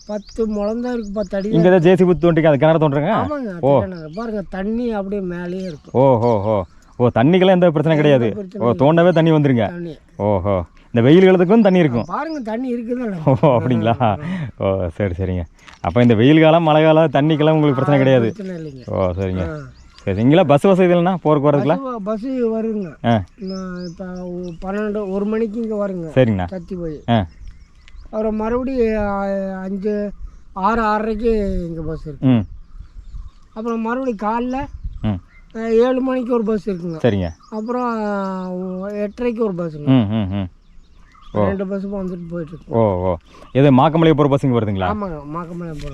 10 முழம் தான் இருக்கு. 10 அடி. இங்கே ஜேசிபி தோண்டிங்க, அது கிணறு தோன்றுங்க. ஆமாங்க. பாருங்க தண்ணி அப்படியே மேலேயே இருக்கும். ஓ தண்ணிக்கெல்லாம் எந்த பிரச்சனை கிடையாது. ஓ தோண்டவே தண்ணி வந்துருங்க. ஓஹோ இந்த வெயில் காலத்துக்கும் தண்ணி இருக்கும். பாருங்க தண்ணி இருக்குது. ஓ அப்படிங்களா? ஓ சரிங்க. அப்போ இந்த வெயில் காலம், மழை காலம், தண்ணிக்கெல்லாம் உங்களுக்கு பிரச்சனை கிடையாது. ஓ சரிங்க. சரி. இங்கெல்லாம் பஸ் வசதி இல்லைன்னா போக்குவரத்துலாம்? பஸ்ஸு வருங்க. இப்போ 12 1 மணிக்கு இங்கே வருங்க. சரிங்கண்ணா. கத்தி போய் அப்புறம் மறுபடியும் 5 6 6:30க்கு இங்கே பஸ் இருக்கு. அப்புறம் மறுபடியும் காலைல 7 மணிக்கு ஒரு பஸ் இருக்குங்க. சரிங்க. அப்புறம் 8:30க்கு ஒரு பஸ்ஸுங்க. 2 பஸ்ஸும் வந்துட்டு போயிட்டு இருக்கு. ஓ இது மாக்கம்பாளையம் போகிற பஸ் இங்கே வருதுங்களா? ஆமாங்க.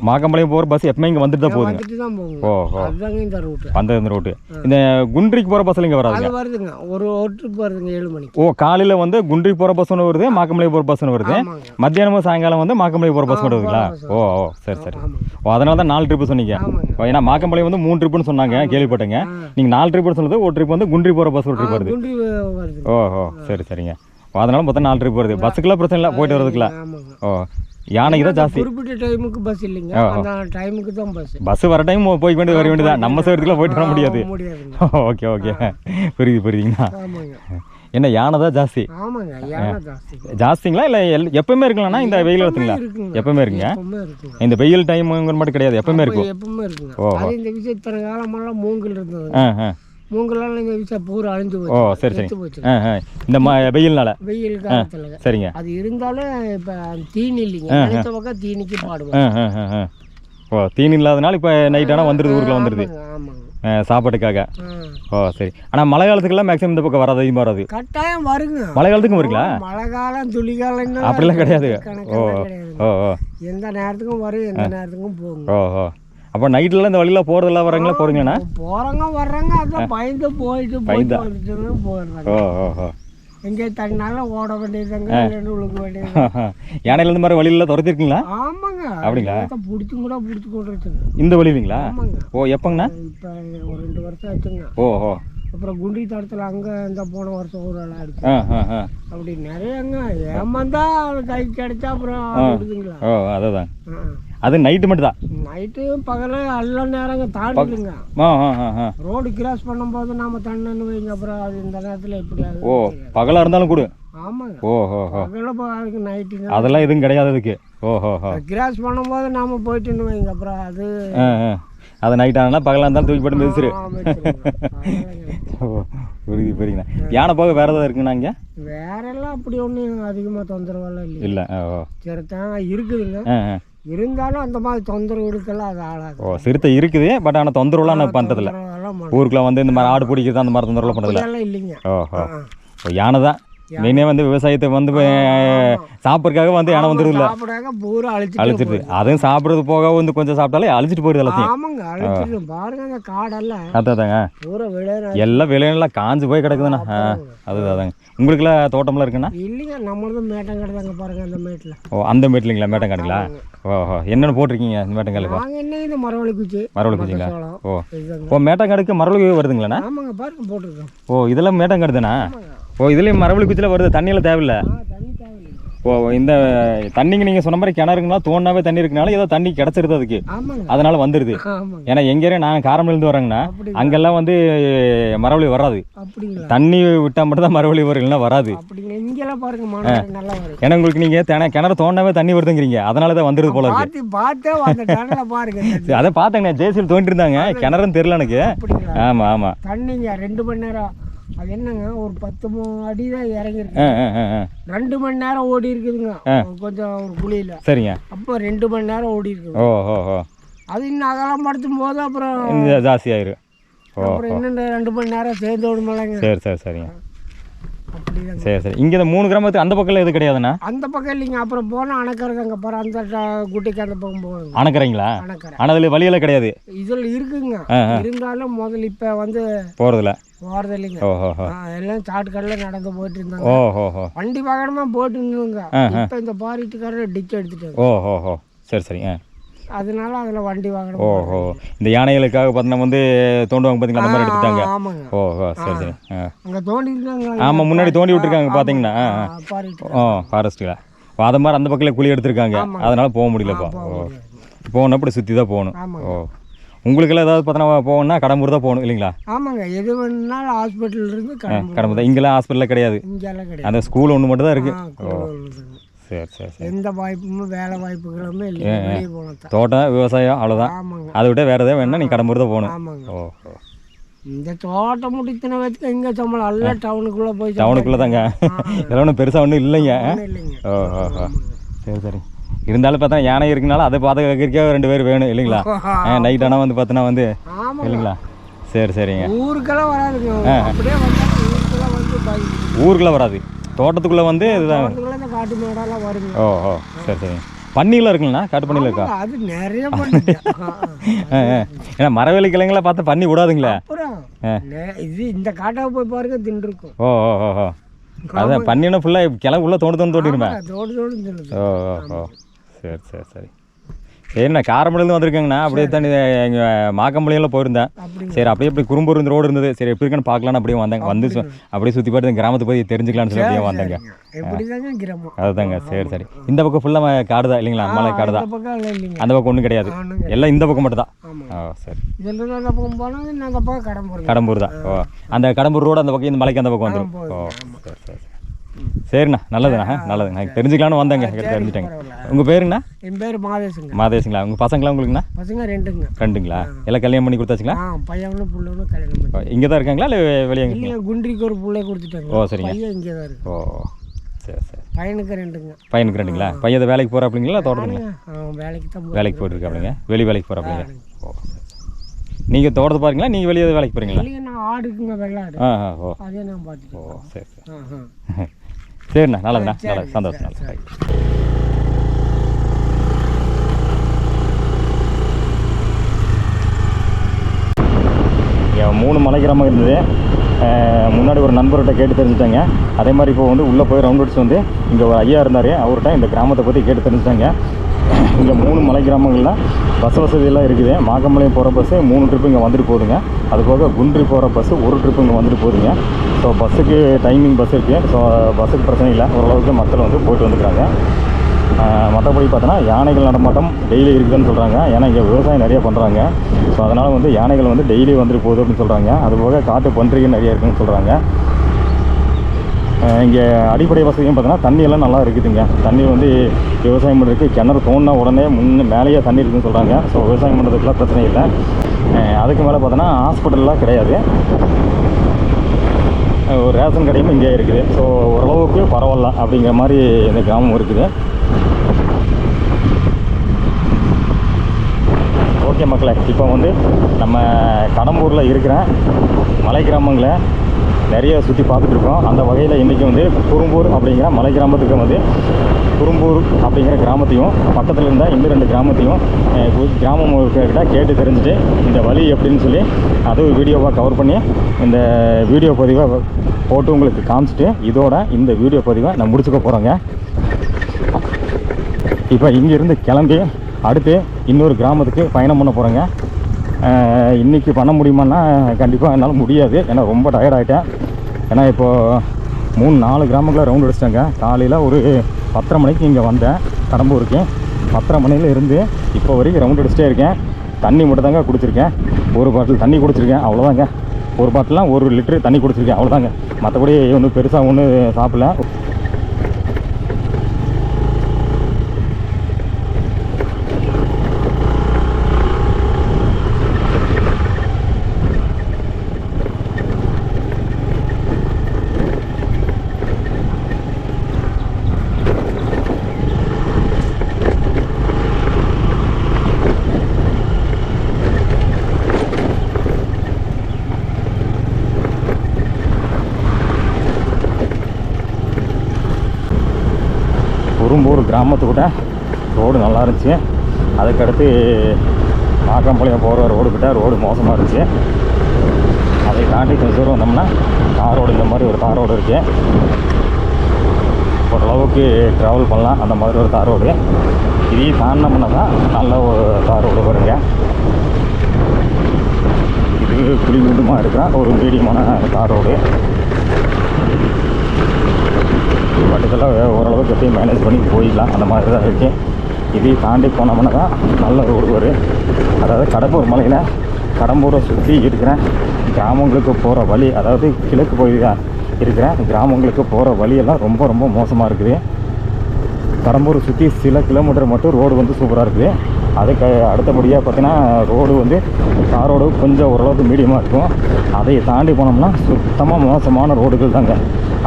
மாக்கம்பாளையம் போகிற பஸ் எப்பவுமே இங்கே வந்துட்டு தான் போகுது. வந்துட்டு தான் போகுங்க. அதுதாங்க இந்த ரூட்டு. அந்த ரூட்டு. இந்த குன்றிக்கு போகிற பஸ்ஸில் இங்கே வராது? அது வருதுங்க. ஒரு ட்ரிப் வருதுங்க 7 மணிக்கு. ஓ காலையில் வந்து குன்றிக்கு போகிற பஸ் ஒன்று வருது, மாக்கம்பாளையம் போகிற பஸ் ஒன்று வருது. மத்தியானமும் சாயங்காலம் வந்து மாக்கம்பாளையம் போகிற பஸ் வருதுங்களா? ஓ சரி. ஓ அதனால தான் 4 ட்ரிப்பு சொன்னீங்க. ஏன்னா மாக்கம்பாளையம் வந்து 3 ட்ரிப்புன்னு சொன்னாங்க, கேள்விப்பட்டேங்க. நீங்கள் 4 ட்ரிப்புன்னு சொல்லுது. ஒரு ட்ரிப் வந்து குன்றி போகிற பஸ் ஒரு ட்ரிப் வருது. ஓ சரிங்க. அதனால மொத்தம் 4 ட்ரிப் வருது. பஸ்ஸுக்கெல்லாம் பிரச்சனை இல்லை, போயிட்டு வரதுக்குலாம். ஓ யானைக்கு தான் ஜாஸ்தி. குறிப்பிட்ட டைமுக்கு பஸ் இல்லைங்க. அந்த டைமுக்கு தான் பஸ் வர டைம் போய் வேண்டியது வர வேண்டியதான். நம்ம சேர்த்துக்குலாம் போயிட்டு வர முடியாது. ஓகே புரியுதுங்கண்ணா. என்ன யானை தான் ஜாஸ்தி? ஆமாங்க. யானை ஜாஸ்திங்களா? இல்லை எப்பவுமே இருக்குங்களா இந்த வெயில் இடத்துங்களா? எப்பவுமே இருக்குங்க. இந்த வெயில் டைம் மட்டும் கிடையாது, எப்பவுமே இருக்கும். இருக்குங்க. இந்த விஷயத்தன காலமெல்லாம் மூங்கில் இருந்தது. மூங்கலாம் இந்த விஷயம் பூரா அழிஞ்சு போச்சு. ஓ சரி. இந்த வெயில்னால? வெயில் காலத்தில். சரிங்க. அது இருந்தாலும் இப்போ தீனி இல்லைங்க. நினைச்ச பக்கம் தீனிக்கு பாடுவோம். ஓ தீனி இல்லாதனால இப்போ நைட் ஆனால் வந்துடுது, ஊருக்குள்ள வந்துடுது. ஆமாங்க. சாப்பாட்டுக்காக. ஓ சரி. ஆனால் மழை காலத்துக்கெல்லாம் மேக்ஸிமம் இந்த பக்கம் வராது, அதிகமாக வராது. கட்டாயம் வருங்க. மழை காலத்துக்கும் வருங்களா? மழை காலம், துளி காலம் அப்படிலாம் கிடையாது. ஓ எந்த நேரத்துக்கும் வரும், எந்த நேரத்துக்கும் போகும். ஓ அப்போ நைட்ல இந்த வழியில போறதெல்லாம் வர்றாங்களா? போறீங்கண்ணா? வர்றாங்க. அதான் பயந்து போயிட்டு போயிடுறாங்க. ஓ எங்கே தண்ணினாலும் ஓட வேண்டியதுங்க, உழுக வேண்டியது. யானையில இந்த மாதிரி வழியில துரத்திருக்கீங்களா? ஆமாங்க. அப்படிங்களா? பிடிச்சி கொண்டு இருக்குங்க இந்த வழிங்களா? ஆமாங்க. ஓ எப்பங்கண்ணா? இப்போ ஒரு 2 வருஷம் ஆச்சுங்க. ஓ அப்புறம் குண்டி தடத்தில் அங்கே இந்த போன வருஷம் ஒரு ஆள் அடிச்சு அப்படி நிறையங்க ஏமாந்தா கை கிடைச்சா அப்புறம் விடுதுங்களா. ஓ அதுதான் அது நைட்டு மட்டும் தான். நைட்டு பகல எல்லா நேரங்க தாண்டிடுங்க. ரோடு கிராஸ் பண்ணும்போது நாம தண்ணு வைங்க அப்புறம் அது இந்த நேரத்தில் எப்படியாது. ஓ பகலாக இருந்தாலும் கூட. ஆமாங்க. ஓஹோ அதுக்கு நைட்டுங்க அதெல்லாம் எதுவும் கிடையாது அதுக்கு. ஓஹோ கிராஸ் பண்ணும்போது நாம போயிட்டுன்னு வைங்க அப்புறம் அது அது நைட் ஆனால் பகலாக இருந்தாலும் தூக்கி போட்டு மிதிச்சிரு. ஓ புரியுது புரியுங்கண்ணா. யானை போக வேறு ஏதாவது இருக்குண்ணா இங்கே? வேறெல்லாம் அப்படி ஒன்றும் அதிகமாக தொந்தரவெல்லாம் இல்லை. இல்லை. ஓ சரி தான் இருக்குதுங்க. இருந்தாலும் அந்த மாதிரி தொந்தரவு எடுக்கலாம் அது ஆளாது. ஓ சிறுத்தை இருக்குது பட் ஆனால் தொந்தரவுலாம் நான் பண்ணுறதில்ல. ஊருக்குள்ள வந்து இந்த மாதிரி ஆடு பிடிக்கிறது அந்த மாதிரி தொந்தரவுலாம் பண்ணுறதில்ல. இல்லைங்க. ஓஹோ யானை தான் மெயினே வந்து விவசாயத்தை வந்து சாப்பிட்றதுக்காக வந்து யானை வந்துடுதுல்ல பூரா அழிச்சிட்டு. அதுவும் சாப்பிட்றது போக வந்து கொஞ்சம் சாப்பிட்டாலே அழிச்சிட்டு போயிடுது எல்லாத்தையும். ஆமாங்க அழிச்சிட்டு பாருங்க அந்த காடெல்லாம் அதாங்க பூரா எல்லாம் விளையெல்லாம் காஞ்சு போய் கிடக்குதுண்ணா. அதுதாங்க. உங்களுக்குலாம் தோட்டம்லாம் இருக்குண்ணா? இல்லைங்க நம்மளதும் மேட்டங்காடு தாங்க பாருங்க அந்த மேட்டில். ஓ அந்த மேட்லிங்களா மேட்டங்காடுங்களா? ஓஹோ என்னென்ன போட்டிருக்கீங்க இந்த மேட்டங்காடுக்கு? நாங்கள் என்ன இந்த மரவள்ளி குச்சி. மரவள்ளி குச்சிங்களா? ஓ ஓ மேட்டங்காடுக்கு மரவள்ளி வருதுங்களாண்ணா? ஆமாங்க பாருங்க போட்டிருக்கோம். ஓ இதெல்லாம் மேட்டங்காடு தானே? ஓ இதுலேயும் மரவள்ளி குச்சியில் வருது. தண்ணியெல்லாம் தேவையில்லை. ஓ இந்த தண்ணிங்க நீங்கள் சொன்ன மாதிரி கிணறுங்களா தோணாவே தண்ணி இருக்குனால ஏதோ தண்ணி கிடச்சிருது அதுக்கு. அதனால வந்துடுது. ஏன்னா எங்கேயே நாங்கள் காரமலேருந்து வரோங்கண்ணா அங்கெல்லாம் வந்து மரவள்ளி வராது. தண்ணி விட்டால் மட்டும் தான் மரவள்ளி வரும், இல்லைன்னா வராது. ஏன்னா உங்களுக்கு நீங்கள் கிணறு தோணாவே தண்ணி வருதுங்கிறீங்க அதனால தான் வந்துடுது போல இருக்கு. அதை பார்த்தேங்கண்ணா ஜேசியில் தோண்டி இருந்தாங்க கிணறுன்னு தெரியல எனக்கு. ஆமாம் ஆமாம் தண்ணிங்க 2 மணி நேரம். அது என்னங்க ஒரு 10 அடி தான் இறங்கிருக்கு. 2 மணி நேரம் ஓடி இருக்குதுங்க கொஞ்சம் ஒரு குழியில. சரிங்க. அப்போ 2 மணி நேரம் ஓடி இருக்குது. ஓஹோ அது இன்னும் அகலம் படுத்தும் போது அப்புறம் ஜாஸ்தி ஆயிரும். அப்புறம் இன்னும் 2 மணி நேரம் சேர்ந்து ஓடுமில்லைங்க. சரி சரிங்க. சரி சரி. இங்கே இந்த 3 கிராமத்துக்கு அந்த பக்கம் எது கிடையாதுண்ணா? அந்த பக்கம் இல்லைங்க. அப்புறம் போனால் அணைக்கரை அங்கே போகிற அந்த குட்டைக்கு அந்த பக்கம் போகணும். அணைக்கரைங்களா? அணைக்கரை. ஆனால் அதில் வழியெல்லாம் கிடையாது. இதில் இருக்குங்க. இருந்தாலும் முதல்ல இப்போ வந்து போகிறதில்ல இல்லைங்க. எல்லாம் சாட்டுக்கடல நடந்து போயிட்டு இருந்தாங்க. ஓஹோ வண்டி வாகனமாக போயிட்டு இருந்தவங்க. இப்போ இந்த பாரிட்டுக்காரர் டிச் எடுத்துட்டாங்க. ஓஹோ சரி சரி. அதனால அதில் வண்டி வாகனம். ஓஹோ இந்த யானைகளுக்காக பார்த்தீங்கன்னா வந்து தோண்டுவாங்க பார்த்தீங்களா அந்த மாதிரி எடுத்துட்டாங்க. ஆமாங்க. ஓஹோ சரி சரி. அங்கே தோண்டி இருக்காங்க. ஆமாம் முன்னாடி தோண்டி விட்டுருக்காங்க பார்த்தீங்கன்னா. ஃபாரஸ்ட்டில் அதை மாதிரி அந்த பக்கத்தில் குழி எடுத்திருக்காங்க அதனால போக முடியலப்பா. போகணும் அப்படி சுற்றி தான் போகணும். ஓ உங்களுக்கெல்லாம் ஏதாவது பார்த்தோன்னா போகணுன்னா கடம்பூர் தான் போகணும் இல்லைங்களா? ஆமாங்க. எது வேணுனாலும் ஹாஸ்பிட்டல் இருந்து கடம்பூர் தான். இங்கெல்லாம் ஹாஸ்பிட்டலில் கிடையாது. இங்கெல்லாம் கிடையாது. அந்த ஸ்கூல் ஒன்று மட்டும் தான் இருக்குது. ஓ சரி சரி சரி. எந்த வாய்ப்பும் வேலை வாய்ப்புகளுமே இல்லை. வெளியே போகணும். தோட்டம் விவசாயம் அவ்வளோதான். ஆமாங்க. அதை விட வேறு எதாவது வேணுன்னா நீ கடம்பூர் தான் போகணும். ஆமாங்க. ஓஹோ இந்த தோட்டம் முடித்தின வச்சுக்க எங்கே சம்பளம் எல்லாம் டவுனுக்குள்ளே போய் டவுனுக்குள்ளே தாங்க. இதெல்லாம் ஒன்றும் பெருசாக ஒன்றும் இல்லைங்க. இல்லைங்க. ஓஹோ சரி சரி. இருந்தாலும் பார்த்தா யானை இருக்குனால அதை பாதுகாக்கிறதுக்கே 2 பேர் வேணும் இல்லைங்களா? நைட் ஆனால் வந்து பார்த்தோன்னா வந்து இல்லைங்களா? சரி சரிங்க. ஊருக்கெல்லாம் வராதுங்க. அப்படியே ஊருக்கெல்லாம் வந்து ஊருக்குள்ளே வராது. தோட்டத்துக்குள்ளே வந்து இதுதான் காட்டு மேடெல்லாம் வருங்க. ஓஹோ சரி சரி. பன்னியில் இருக்குங்கண்ணா? காட்டு பன்னியில் இருக்கா? அது நிறைய ஏன்னா மரவேலி கிளைங்களா பார்த்தா பன்னி விடாதுங்களா? அப்புறம் இது இந்த காட்டாக போய் பாருங்க தின்றுருக்கும். ஓஹோ அதான் பன்னினா ஃபுல்லாக கிளை உள்ள தோண்டிடுமே. ஓஹோ சரி சரி சரி. சரிண்ணா காரமடையிலேருந்து வந்திருக்கேங்கண்ணா. அப்படியே தண்ணி எங்கள் மாக்கம்பள்ளியெல்லாம் போயிருந்தேன். சரி அப்படியே இப்படி குறும்பூர் இந்த ரோடு இருந்தது. சரி எப்படி இருக்குன்னு பார்க்கலான்னு அப்படியே வந்தேங்க. வந்து அப்படியே சுற்றி பார்த்து கிராமத்தை போய் தெரிஞ்சுக்கலான்னு சொல்லி அப்படியே வந்தேங்க. அதுதாங்க. சரி சரி. இந்த பக்கம் ஃபுல்லாக காடு தான் இல்லைங்களா? மலை காடு தான். அந்த பக்கம் ஒன்றும் கிடையாது. எல்லாம் இந்த பக்கம் மட்டும் தான். ஓ சரி. கடம்பூர் தான். ஓ அந்த கடம்பூர் ரோடு அந்த பக்கம் இந்த மலைக்கு அந்த பக்கம் வந்துடும். ஓ சரி சரி. சரிண்ணா நல்லதுண்ணா. நல்லதுங்க. நான் தெரிஞ்சுக்கலான்னு வந்தேங்க. தெரிஞ்சுட்டேங்க. உங்கள் பேருங்கண்ணா? என் பேர் மாதேஷுங்க. மாதேஷுங்களா? உங்கள் பசங்களா உங்களுக்குண்ணா? பசங்க 2ங்க. 2ங்களா? எல்லாம் கல்யாணம் பண்ணி கொடுத்தாச்சுங்களா? பையனும் புள்ளனும் கல்யாணம் பண்ணி. இங்கே தான் இருக்காங்களா இல்லை வெளியே? இல்லை குண்டிக்கு ஒரு பிள்ளை கொடுத்துட்டாங்க. ஓ சரிங்க. பையன் இங்கே தான் இருக்கு. ஓ சரி சரி. பையனுக்கு 2ங்க. பையனுக்கு 2ங்களா? பையன் வேலைக்கு போகிறாப்பிங்களா தோட்டத்துங்களா? வேலைக்கு தான் வேலைக்கு போயிட்டுருக்காப்பிங்க. வெளி வேலைக்கு போகிறாப்பிங்க. ஓ நீங்கள் தோட்டத்தை பாருங்களா நீங்கள் வெளியே வேலைக்கு போகிறீங்களா? இல்லைங்க நான் ஆடுக்குங்க வெள்ளாடு. ஓ அதே நான் பார்த்துட்டு. ஓ சரி சரி. சரிண்ணா நல்லதுண்ணா. நல்லது சந்தோஷம். நல்லது. இங்கே 3 மலை கிராமம் இருந்தது. முன்னாடி ஒரு நண்பர்கிட்ட கேட்டு தெரிஞ்சுட்டாங்க. அதே மாதிரி இப்போ வந்து உள்ளே போய் ரவுண்ட் அடிச்சு வந்து இங்கே ஒரு ஐயா இருந்தார். அவர்கிட்ட இந்த கிராமத்தை பற்றி கேட்டு தெரிஞ்சுட்டாங்க. இங்கே 3 மலை கிராமங்களில் பஸ் வசதியெல்லாம் இருக்குது. மாகம்பாளையம் போகிற பஸ்ஸு 3 ட்ரிப்பு இங்கே வந்துட்டு போகுதுங்க. அதுபோக குன்றி போகிற பஸ்ஸு 1 ட்ரிப்பு இங்கே வந்துட்டு போகுதுங்க. ஸோ பஸ்ஸுக்கு டைமிங் பஸ் இருக்குது. ஸோ பஸ்ஸுக்கு பிரச்சனை இல்லை, ஓரளவுக்கு மக்கள் வந்து போயிட்டு வந்துக்கிறாங்க. மற்றபடி பார்த்தோன்னா யானைகள் நடமாட்டம் டெய்லி இருக்குதுன்னு சொல்கிறாங்க. ஏன்னா இங்கே விவசாயம் நிறைய பண்ணுறாங்க. ஸோ அதனால் வந்து யானைகள் வந்து டெய்லி வந்துட்டு போகுது அப்படின்னு சொல்கிறாங்க. அதுபோக காட்டு பன்றிகள் நிறைய இருக்குதுன்னு சொல்கிறாங்க. இங்கே அடிப்படை வசதியும் பார்த்தோன்னா தண்ணியெல்லாம் நல்லா இருக்குதுங்க. தண்ணி வந்து விவசாயம் பண்ணுறதுக்கு கிணறு தோண்டினா உடனே மேலேயே தண்ணி இருக்குதுன்னு சொல்கிறாங்க. ஸோ விவசாயம் பண்ணுறதுக்குலாம் பிரச்சனை இல்லை. அதுக்கு மேலே பார்த்தோன்னா ஹாஸ்பிட்டல்லாம் கிடையாது. ஒரு ரேஷன் கடையும் இங்கே இருக்குது. ஸோ ஓரளவுக்கு பரவாயில்ல அப்படிங்கிற மாதிரி இந்த கிராமம் இருக்குது. ஓகே மக்களே, இப்போ வந்து நம்ம கடம்பூரில் இருக்கிற மலை கிராமங்களை நிறைய சுற்றி பார்த்துட்டு இருக்கோம். அந்த வகையில் இன்றைக்கி வந்து குறும்பூர் அப்படிங்கிற மலை கிராமத்துக்கு வந்து குறும்பூர் அப்படிங்கிற கிராமத்தையும் பக்கத்தில் இருந்தால் இந்த 2 கிராமத்தையும் கிராமம் கிட்ட கேட்டு தெரிஞ்சுட்டு இந்த வழி எப்படின்னு சொல்லி அதுவும் வீடியோவாக கவர் பண்ணி இந்த வீடியோ பதிவை போட்டு உங்களுக்கு காமிச்சிட்டு இதோட இந்த வீடியோ பதிவை நான் முடிச்சுக்க போகிறேங்க. இப்போ இங்கேருந்து கிளம்பி அடுத்து இன்னொரு கிராமத்துக்கு பயணம் பண்ண போகிறேங்க. இன்றைக்கி பண்ண முடியுமான்னா கண்டிப்பாக என்னால் முடியாது. ஏன்னா ரொம்ப டயர்டாகிட்டேன். ஏன்னா இப்போது 3-4 கிராமங்களை ரவுண்ட் அடிச்சிட்டாங்க. காலையில் ஒரு 10:30 மணிக்கு இங்கே வந்தேன் கடம்பூருக்கு. 10:30 மணியில் இருந்து இப்போ வரைக்கும் ரவுண்ட் அடிச்சிட்டே இருக்கேன். தண்ணி மட்டும் தாங்க குடிச்சிருக்கேன். ஒரு பாட்டில் தண்ணி குடிச்சிருக்கேன், அவ்வளோதாங்க. ஒரு பாட்டிலாம் 1 லிட்டரு தண்ணி குடிச்சிருக்கேன், அவ்வளோதாங்க. மற்றபடி ஒன்றும் பெருசாக ஒன்றும் சாப்பிடல. குறும்பூர் கிராமத்துக்கிட்ட ரோடு நல்லா இருந்துச்சு. அதுக்கடுத்து மாகம்பாளையம் போகிற ரோடுக்கிட்ட ரோடு மோசமாக இருந்துச்சு. அதை தாண்டி கொஞ்சம் தூரம் வந்தோம்னா தார் ரோடு, இந்த மாதிரி ஒரு தார் ரோடு இருக்குது. ஓரளவுக்கு ட்ராவல் பண்ணலாம், அந்த மாதிரி ஒரு தார் ரோடு. இதையும் தாண்டினோம்னா தான் நல்ல ஒரு தார் ரோடு வருங்க. இது குழிமுண்டுமாக இருக்கிற ஒரு மீடியமான தார் ரோடு. பட் இதெல்லாம் ஓரளவுக்கு எப்படியும் மேனேஜ் பண்ணி போயிடலாம், அந்த மாதிரி தான் இருக்குது. இதையும் தாண்டி போனோம்னா தான் நல்ல ரோடு வரும். அதாவது கடம்பூர் மலையில் கடம்பூரை சுற்றி இருக்கிற கிராமங்களுக்கு போகிற வழி, அதாவது கிழக்கு பகுதியாக இருக்கிற கிராமங்களுக்கு போகிற வழியெல்லாம் ரொம்ப ரொம்ப மோசமாக இருக்குது. கடம்பூரை சுற்றி சில கிலோமீட்டர் மட்டும் ரோடு வந்து சூப்பராக இருக்குது. அதுக்கு அடுத்தபடியாக பார்த்தீங்கன்னா ரோடு வந்து கார் ரோடு கொஞ்சம் ஓரளவுக்கு மீடியமாக இருக்கும். அதை தாண்டி போனோம்னா சுத்தமாக மோசமான ரோடுகள் தாங்க.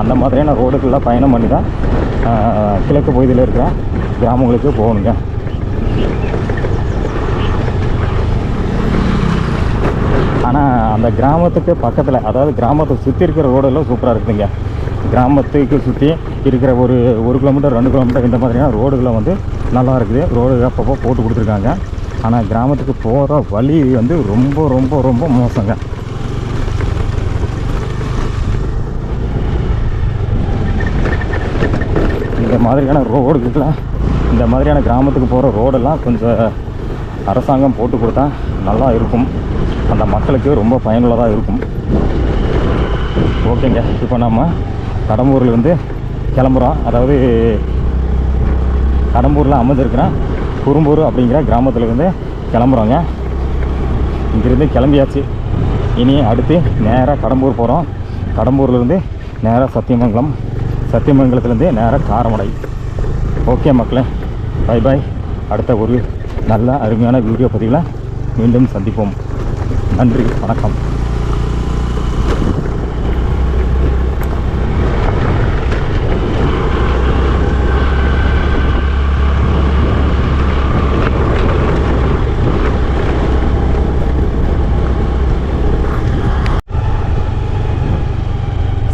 அந்த மாதிரியான ரோடுகளில் பயணம் பண்ணி தான் கிழக்கு பகுதியில் இருக்கிற கிராமங்களுக்கு போகணுங்க. ஆனால் அந்த கிராமத்துக்கு பக்கத்தில், அதாவது கிராமத்தை சுற்றி இருக்கிற ரோடெல்லாம் சூப்பராக இருக்குதுங்க. கிராமத்துக்கு சுற்றி இருக்கிற ஒரு 1 கிலோமீட்டர் 2 கிலோமீட்டர் இந்த மாதிரியான ரோடுகளை வந்து நல்லா இருக்குது. ரோடு அப்பப்போ போட்டு கொடுத்துருக்காங்க. ஆனால் கிராமத்துக்கு போகிற வழி வந்து ரொம்ப ரொம்ப ரொம்ப மோசங்க. இந்த மாதிரியான ரோடுக்கெல்லாம், இந்த மாதிரியான கிராமத்துக்கு போகிற ரோடெல்லாம் கொஞ்சம் அரசாங்கம் போட்டு கொடுத்தா நல்லா இருக்கும். அந்த மக்களுக்கு ரொம்ப பயனுள்ளதாக இருக்கும். ஓகேங்க, இப்போ நம்ம கடம்பூர்லேருந்து கிளம்புறோம். அதாவது கடம்பூரில் அமைஞ்சிருக்கிற குறும்பூர் அப்படிங்கிற கிராமத்துலேருந்து கிளம்புறோங்க. இங்கேருந்து கிளம்பியாச்சு. இனி அடுத்து நேராக கடம்பூர் போகிறோம். கடம்பூர்லேருந்து நேராக சத்தியமங்கலம், சத்தியமங்கலத்துலேருந்து நேராக காரமடை. ஓகே மக்களே, பை பாய். அடுத்த ஒரு நல்ல அருமையான வீடியோ பதிவில் மீண்டும் சந்திப்போம். நன்றி, வணக்கம்.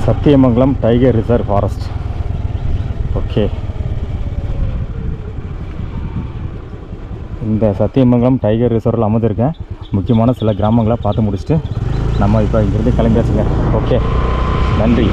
Sathyamangalam tiger reserve forest. Okay, இந்த சத்தியமங்கலம் டைகர் ரிசர்வில் அமைந்திருக்கேன் முக்கியமான சில கிராமங்களை பார்த்து முடிச்சுட்டு நம்ம இப்போ இங்கேருந்து கிளம்பியாச்சுங்க. ஓகே, நன்றி.